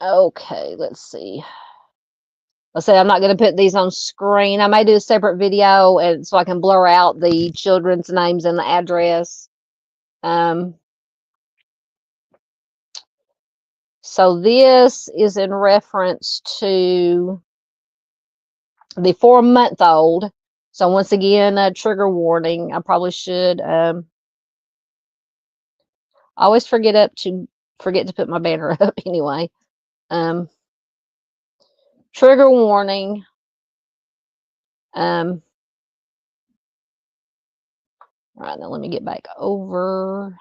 Okay, let's see. I said I'm not going to put these on screen. I may do a separate video, and so I can blur out the children's names and the address. So this is in reference to the 4-month-old. So once again, a trigger warning. I probably should. I always forget to put my banner up anyway. Trigger warning. All right, now let me get back over.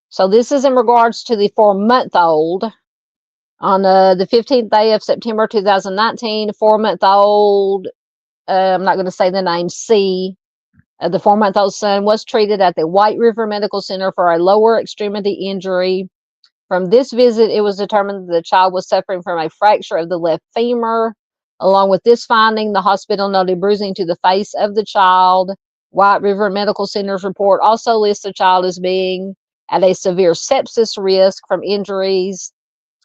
So this is in regards to the 4-month-old. On the 15th day of September 2019, 4-month-old, I'm not going to say the name, C, the 4-month-old son was treated at the White River Medical Center for a lower extremity injury. From this visit, it was determined that the child was suffering from a fracture of the left femur. Along with this finding, the hospital noted bruising to the face of the child. White River Medical Center's report also lists the child as being at a severe sepsis risk from injuries.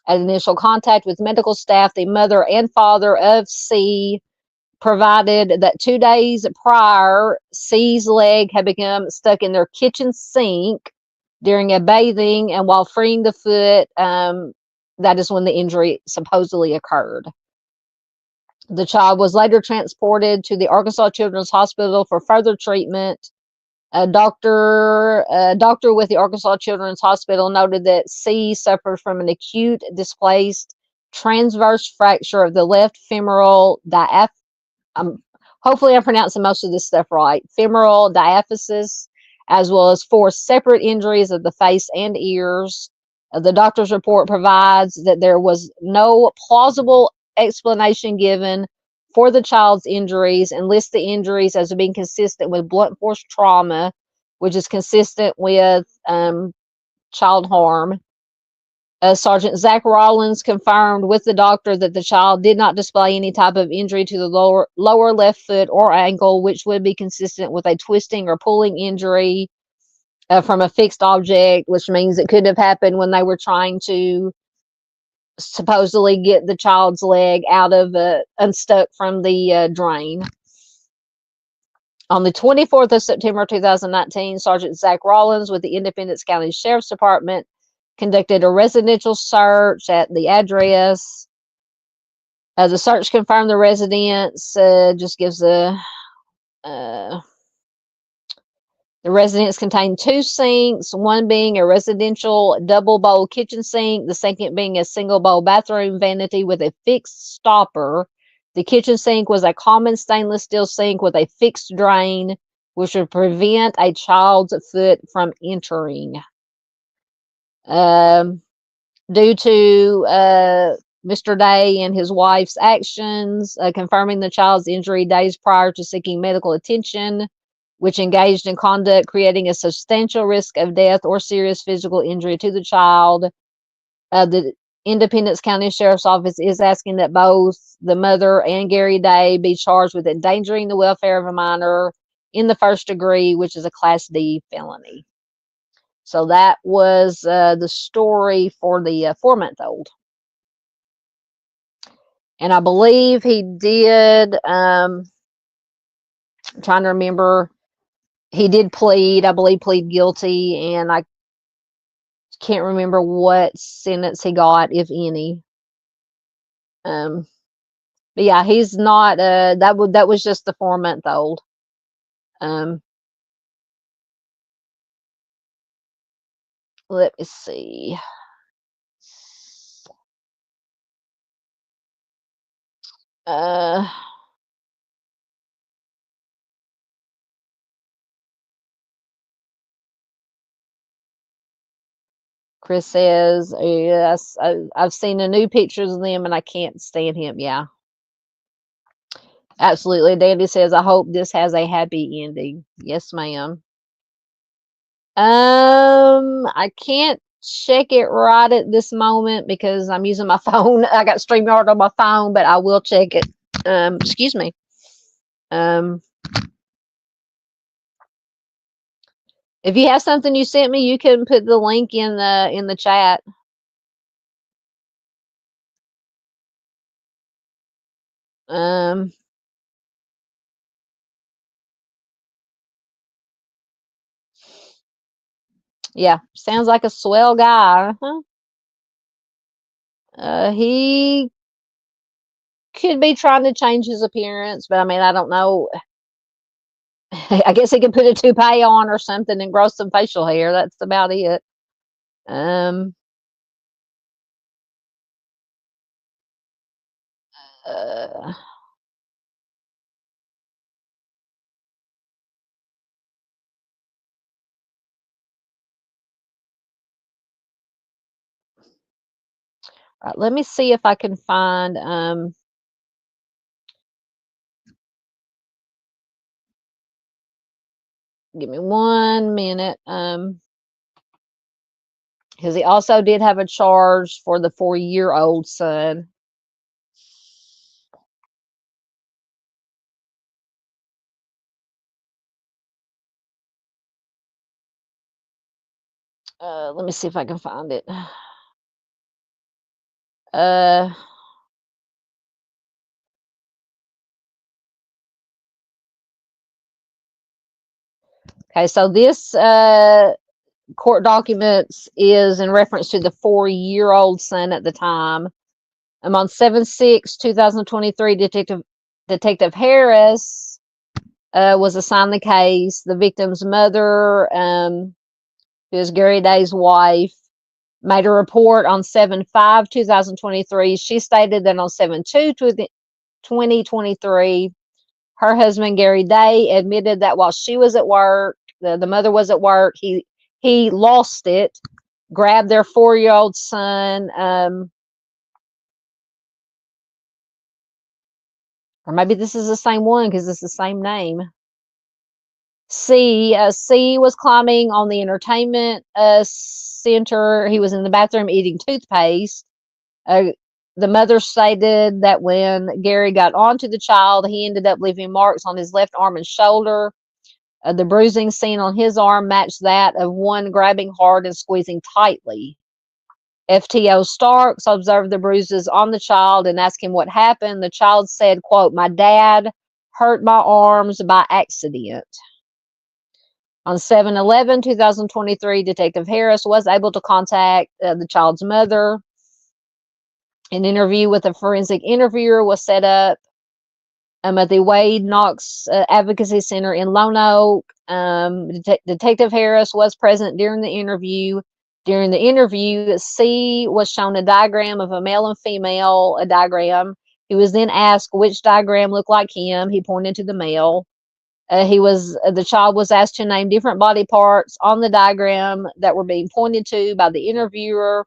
At initial contact with medical staff, the mother and father of C provided that 2 days prior, C's leg had become stuck in their kitchen sink during a bathing, and while freeing the foot, that is when the injury supposedly occurred. The child was later transported to the Arkansas Children's Hospital for further treatment. A doctor with the Arkansas Children's Hospital noted that C suffered from an acute displaced transverse fracture of the left femoral hopefully I'm pronouncing most of this stuff right, femoral diaphysis, as well as 4 separate injuries of the face and ears. The doctor's report provides that there was no plausible explanation given for the child's injuries, and lists the injuries as being consistent with blunt force trauma, which is consistent with child harm. Sergeant Zach Rollins confirmed with the doctor that the child did not display any type of injury to the lower left foot or ankle, which would be consistent with a twisting or pulling injury from a fixed object, which means it could have happened when they were trying to supposedly get the child's leg out of unstuck from the drain. On the 24th of September 2019, Sergeant Zach Rollins with the Independence County Sheriff's Department conducted a residential search at the address. The search confirmed the residence, just gives the residence contained 2 sinks, one being a residential double bowl kitchen sink, the second being a single bowl bathroom vanity with a fixed stopper. The kitchen sink was a common stainless steel sink with a fixed drain, which would prevent a child's foot from entering. Due to Mr. Day and his wife's actions, confirming the child's injury days prior to seeking medical attention, which engaged in conduct creating a substantial risk of death or serious physical injury to the child. The Independence County Sheriff's Office is asking that both the mother and Gary Day be charged with endangering the welfare of a minor in the first degree, which is a Class D felony. So that was the story for the 4-month-old. And I believe he did, I'm trying to remember, he did plead, I believe plead guilty, and I can't remember what sentence he got, if any. But yeah, he's not, that was just the 4-month-old. Let me see. Chris says, yes, I've seen the new pictures of them and I can't stand him. Yeah. Absolutely. Dandy says, I hope this has a happy ending. Yes, ma'am. I can't check it right at this moment because I'm using my phone. I got StreamYard on my phone, but I will check it. Excuse me. If you have something you sent me, you can put the link in the chat. Yeah, sounds like a swell guy, huh? He could be trying to change his appearance, but I mean, I don't know. I guess he could put a toupee on or something and grow some facial hair. That's about it. Right, let me see if I can find give me 1 minute. Because he also did have a charge for the 4-year-old son. Let me see if I can find it. Okay, so this court documents is in reference to the 4-year-old son at the time. On 7/6/2023, Detective Harris was assigned the case. The victim's mother, who is Gary Day's wife, made a report on 7/5/2023. She stated that on 7/2/2023, her husband Gary Day admitted that while she was at work, the mother was at work, he lost it, grabbed their 4-year-old son, or maybe this is the same one because it's the same name. C was climbing on the entertainment center. He was in the bathroom eating toothpaste. The mother stated that when Gary got onto the child, he ended up leaving marks on his left arm and shoulder. The bruising seen on his arm matched that of one grabbing hard and squeezing tightly. FTO Starks observed the bruises on the child and asked him what happened. The child said, quote, "My dad hurt my arms by accident." On 7/11/2023, Detective Harris was able to contact the child's mother. An interview with a forensic interviewer was set up at the Wade Knox Advocacy Center in Lone Oak. Detective Harris was present during the interview. During the interview, C was shown a diagram of a male and female, a diagram. He was then asked which diagram looked like him. He pointed to the male. The child was asked to name different body parts on the diagram that were being pointed to by the interviewer.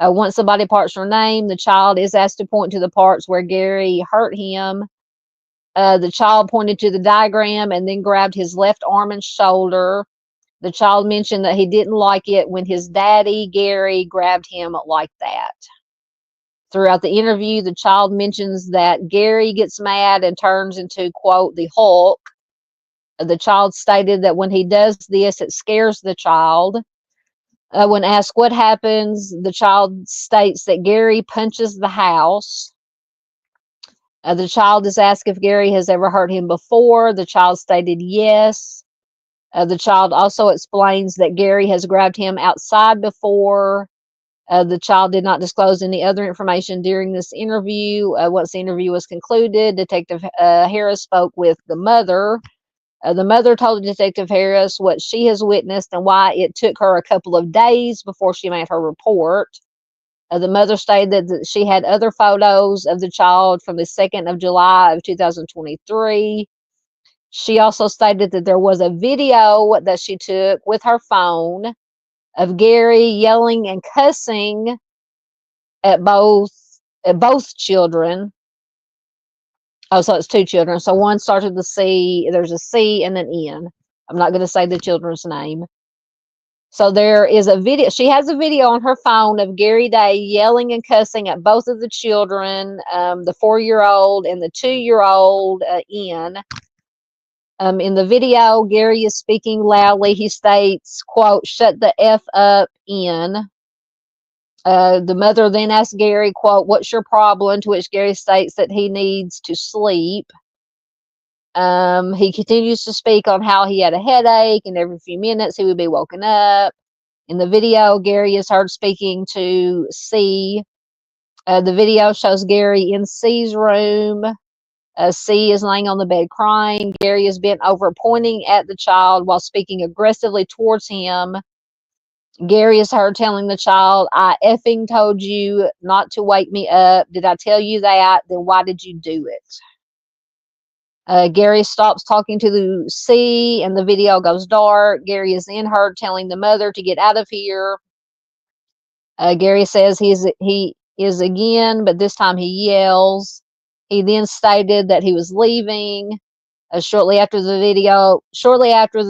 Once the body parts were named, the child is asked to point to the parts where Gary hurt him. The child pointed to the diagram and then grabbed his left arm and shoulder. The child mentioned that he didn't like it when his daddy, Gary, grabbed him like that. Throughout the interview, the child mentions that Gary gets mad and turns into, quote, the Hulk. The child stated that when he does this, it scares the child. When asked what happens, the child states that Gary punches the house. The child is asked if Gary has ever hurt him before. The child stated yes. The child also explains that Gary has grabbed him outside before. The child did not disclose any other information during this interview. Once the interview was concluded, Detective Harris spoke with the mother. The mother told Detective Harris what she has witnessed and why it took her a couple of days before she made her report. The mother stated that she had other photos of the child from the 2nd of July of 2023. She also stated that there was a video that she took with her phone of Gary yelling and cussing at both children. Oh, so it's two children. So one starts with a C. There's a C and an N. I'm not going to say the children's name. So there is a video. She has a video on her phone of Gary Day yelling and cussing at both of the children, the 4-year-old and the 2-year-old N. In the video, Gary is speaking loudly. He states, quote, "Shut the F up, N." The mother then asks Gary, quote, "What's your problem?" To which Gary states that he needs to sleep. He continues to speak on how he had a headache and every few minutes he would be woken up. In the video, Gary is heard speaking to C. The video shows Gary in C's room. C is laying on the bed crying. Gary is bent over pointing at the child while speaking aggressively towards him. Gary is heard telling the child, "I effing told you not to wake me up. Did I tell you that? Then why did you do it?" Gary stops talking to the C and the video goes dark. Gary is then heard telling the mother to get out of here. Gary says he is again, but this time he yells. He then stated that he was leaving. Shortly after the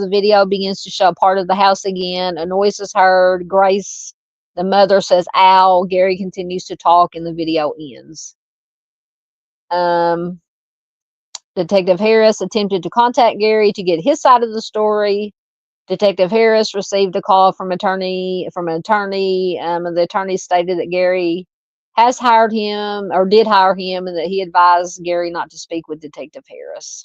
video begins to show part of the house again, a noise is heard. Grace, the mother, says, "Ow." Gary continues to talk and the video ends. Detective Harris attempted to contact Gary to get his side of the story. Detective Harris received a call from an attorney, and the attorney stated that Gary has hired him or did hire him, and that he advised Gary not to speak with Detective Harris.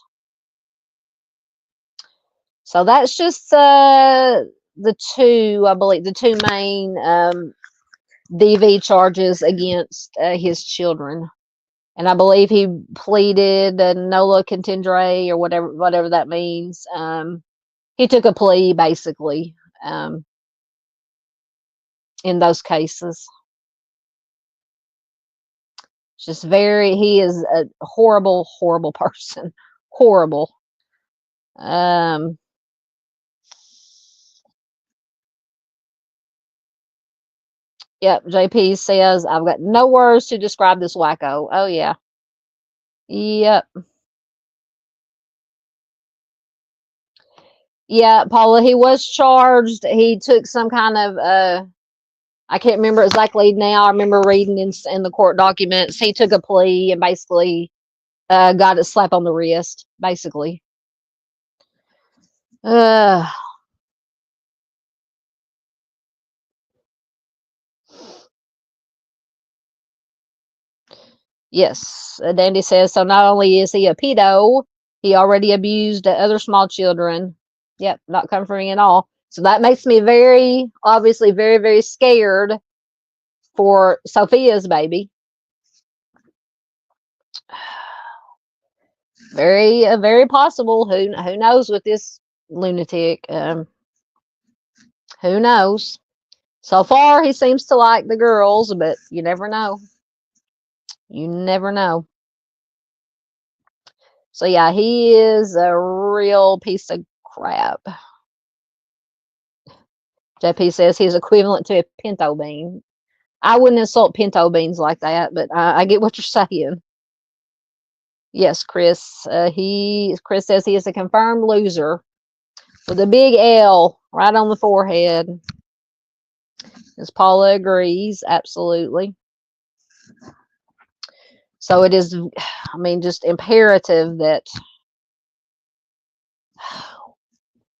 So that's just the two main DV charges against his children. And I believe he pleaded nola contendere or whatever that means. He took a plea basically in those cases. It's just he is a horrible, horrible person. Horrible. Yep, JP says, "I've got no words to describe this wacko." Oh, yeah. Yep. Yeah, Paula, he was charged. He took some kind of I can't remember exactly now. I remember reading in the court documents, he took a plea and basically got a slap on the wrist, basically. Uh, yes, Dandy says, so not only is he a pedo, he already abused other small children. Yep, not comforting at all. So that makes me very, obviously, very, very scared for Sophia's baby. Very, very possible. Who knows with this lunatic? Who knows? So far, he seems to like the girls, but you never know. You never know. So yeah, he is a real piece of crap. JP says he's equivalent to a pinto bean. I wouldn't insult pinto beans like that, but I get what you're saying. Yes, Chris. Chris says he is a confirmed loser with a big L right on the forehead. As Paula agrees, absolutely. So it is, I mean, just imperative that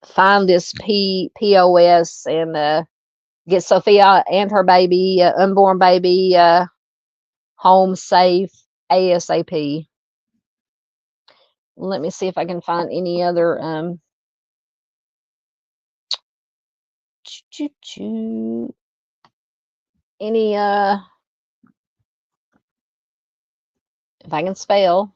find this POS and get Sophia and her baby, unborn baby, home safe ASAP. Let me see if I can find any other any if I can spell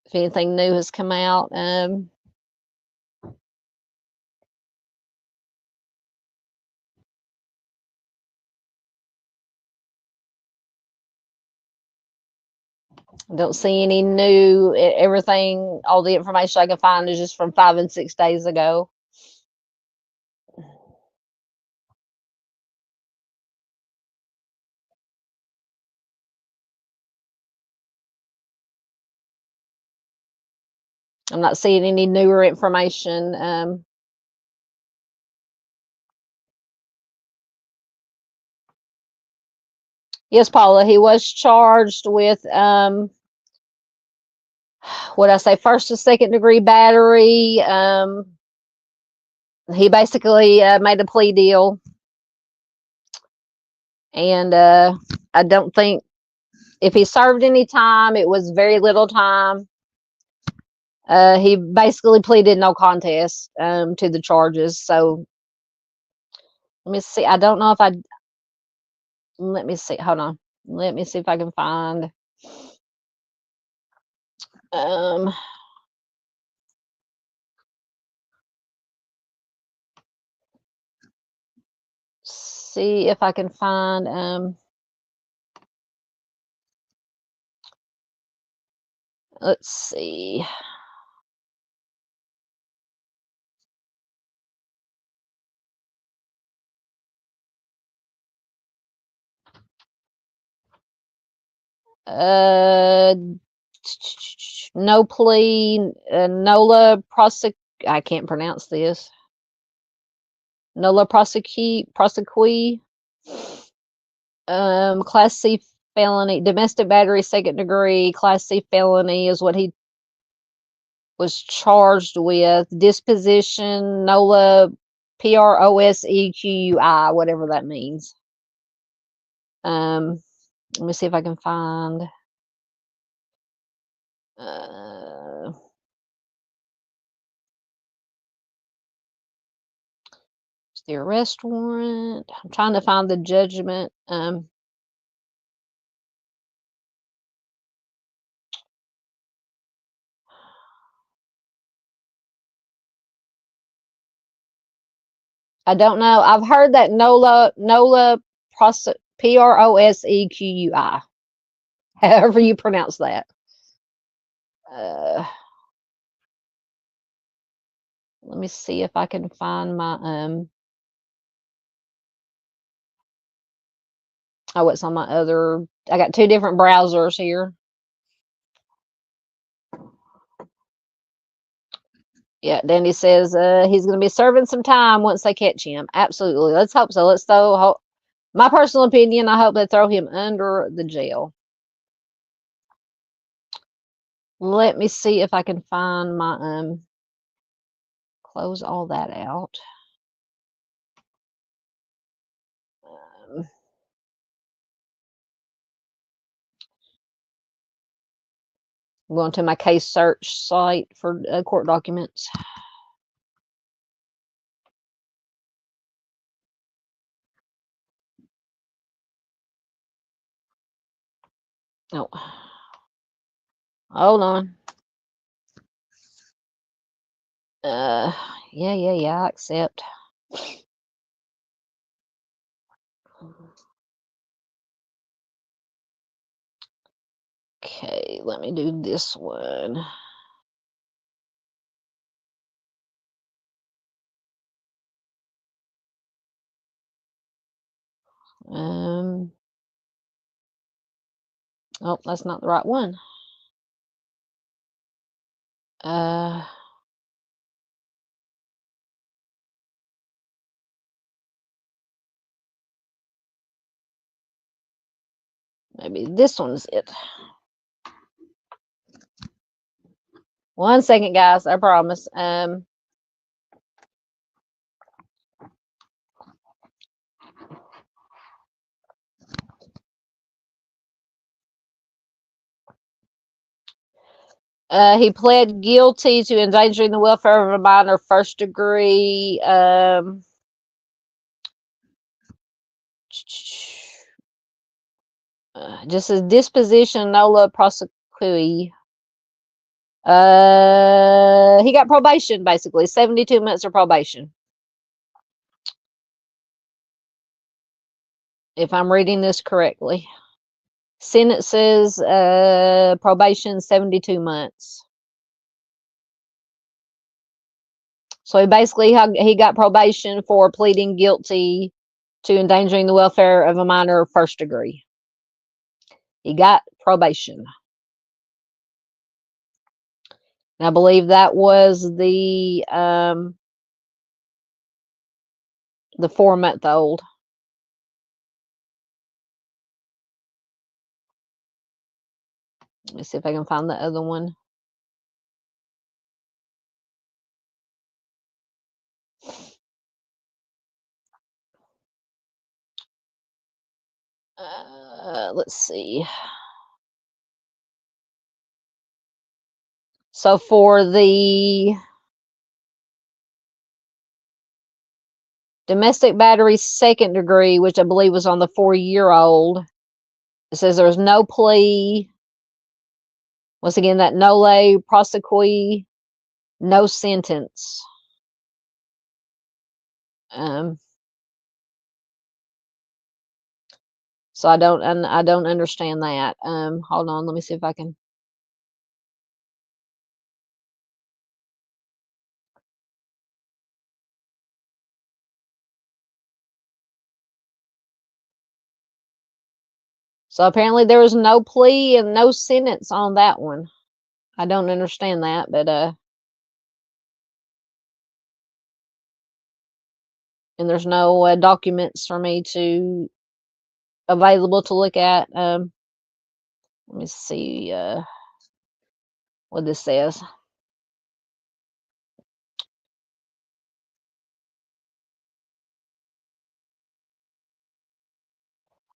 if anything new has come out. Don't see any new. Everything, all the information I can find is just from 5 and 6 days ago. I'm not seeing any newer information. Yes, Paula, he was charged with what I say, first and second degree battery. He basically made a plea deal, and I don't think if he served any time, it was very little time. He basically pleaded no contest to the charges. So let me see. I don't know if I. Let me see. Hold on. Let me see if I can find. See if I can find. Let's see. No plea, Nola prosec. I can't pronounce this. Nola prosecui. Class C felony, domestic battery, second degree. Class C felony is what he was charged with. Disposition, Nola, PROSEQUI, whatever that means. Let me see if I can find. The arrest warrant. I'm trying to find the judgment. I don't know. I've heard that Nola PROSEQUI. However you pronounce that. Let me see if I can find my oh, it's on my other. I got 2 different browsers here. Yeah, Danny says he's going to be serving some time once they catch him. Absolutely. Let's hope so. Let's throw, my personal opinion, I hope they throw him under the jail. Let me see if I can find my, close all that out. I'm going to my case search site for court documents. Oh, hold on. Yeah, I accept. Okay, let me do this one. Oh, that's not the right one. Maybe this one's it. One second, guys, I promise. He pled guilty to endangering the welfare of a minor, first degree. Just as disposition nola prosequi. He got probation, basically 72 months of probation. If I'm reading this correctly, sentence says probation 72 months. So he basically he got probation for pleading guilty to endangering the welfare of a minor, first degree. He got probation. And I believe that was the 4-month-old. Let me see if I can find the other one. Let's see. So for the domestic battery second degree, which I believe was on the 4-year-old, it says there was no plea. Once again, that nolle prosequi, no sentence. So I don't understand that. Hold on, let me see if I can. So apparently there was no plea and no sentence on that one. I don't understand that, but and there's no documents for me to available to look at. Let me see what this says.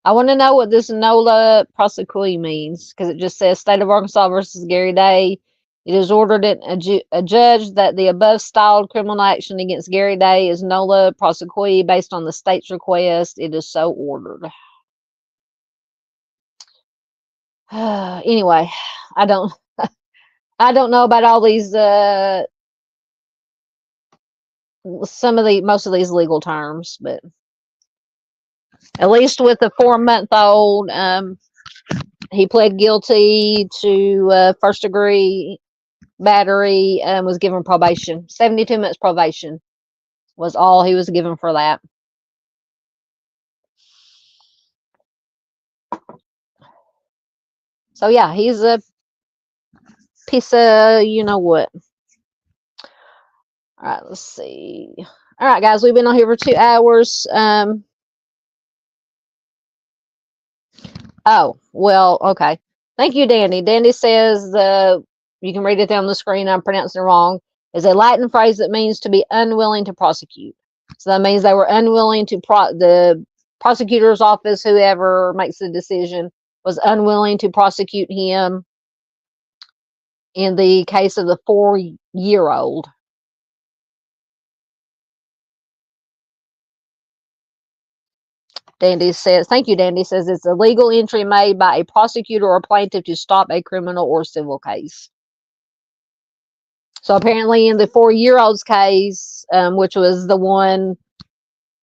I want to know what this nola prosequi means, because it just says State of Arkansas versus Gary Day. It is ordered a judge that the above styled criminal action against Gary Day is nola prosequi based on the state's request. It is so ordered. Anyway, I don't know about all these most of these legal terms, but at least with the 4-month-old, he pled guilty to first degree battery and was given probation. 72 months probation was all he was given for that. So yeah, he's a piece of you know what. All right, let's see. All right, guys, we've been on here for 2 hours. Oh, well, okay. Thank you, Dandy. Dandy says you can read it there on the screen. I'm pronouncing it wrong. Is a Latin phrase that means to be unwilling to prosecute. So that means they were unwilling to the prosecutor's office, whoever makes the decision, was unwilling to prosecute him in the case of the 4-year-old. Dandy says, thank you, Dandy says, it's a legal entry made by a prosecutor or plaintiff to stop a criminal or civil case. So apparently in the 4-year-old's case, which was the one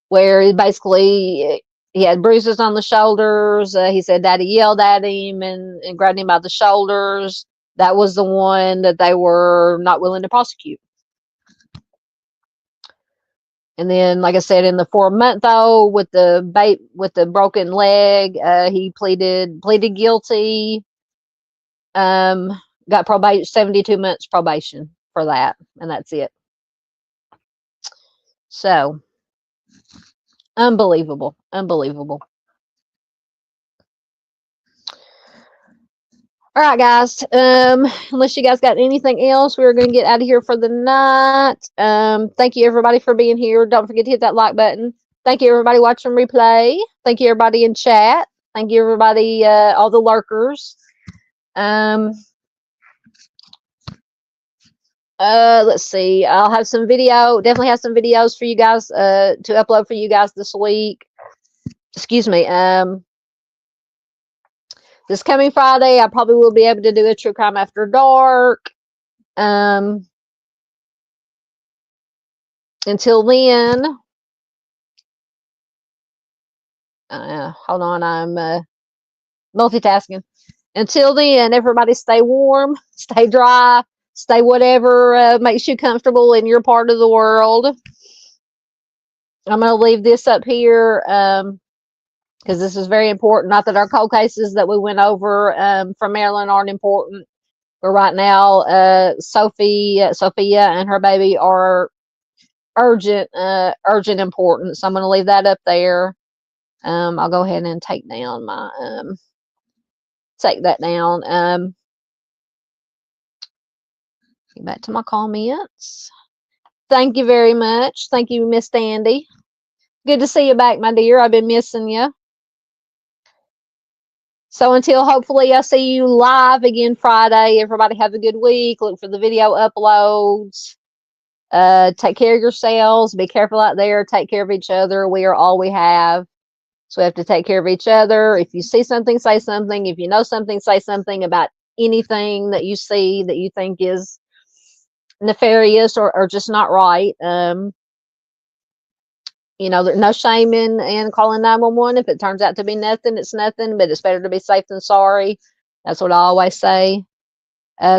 where basically he had bruises on the shoulders, he said daddy yelled at him and grabbed him by the shoulders. That was the one that they were not willing to prosecute. And then, like I said, in the 4-month-old with the broken leg, he pleaded guilty. Got probation, 72 months probation for that, and that's it. So, unbelievable. All right, guys. Unless you guys got anything else, we're going to get out of here for the night. Thank you, everybody, for being here. Don't forget to hit that like button. Thank you, everybody watching replay. Thank you, everybody in chat. Thank you, everybody, all the lurkers. Let's see. I'll have some definitely have some videos for you guys to upload for you guys this week. Excuse me. This coming Friday, I probably will be able to do a True Crime After Dark. Until then, hold on, I'm multitasking. Until then, everybody stay warm, stay dry, stay whatever makes you comfortable in your part of the world. I'm going to leave this up here because this is very important. Not that our cold cases that we went over from Maryland aren't important, but right now, Sophia and her baby are urgent importance. So I'm going to leave that up there. I'll go ahead and take down my take that down. Get back to my comments. Thank you very much. Thank you, Miss Dandy. Good to see you back, my dear. I've been missing you. So until hopefully I see you live again Friday, everybody have a good week. Look for the video uploads. Take care of yourselves. Be careful out there. Take care of each other. We are all we have. So we have to take care of each other. If you see something, say something. If you know something, say something about anything that you see that you think is nefarious or just not right. You know, there's no shame in calling 911. If it turns out to be nothing, it's nothing, but it's better to be safe than sorry. That's what I always say.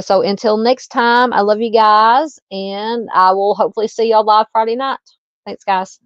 So until next time, I love you guys, and I will hopefully see y'all live Friday night. Thanks, guys.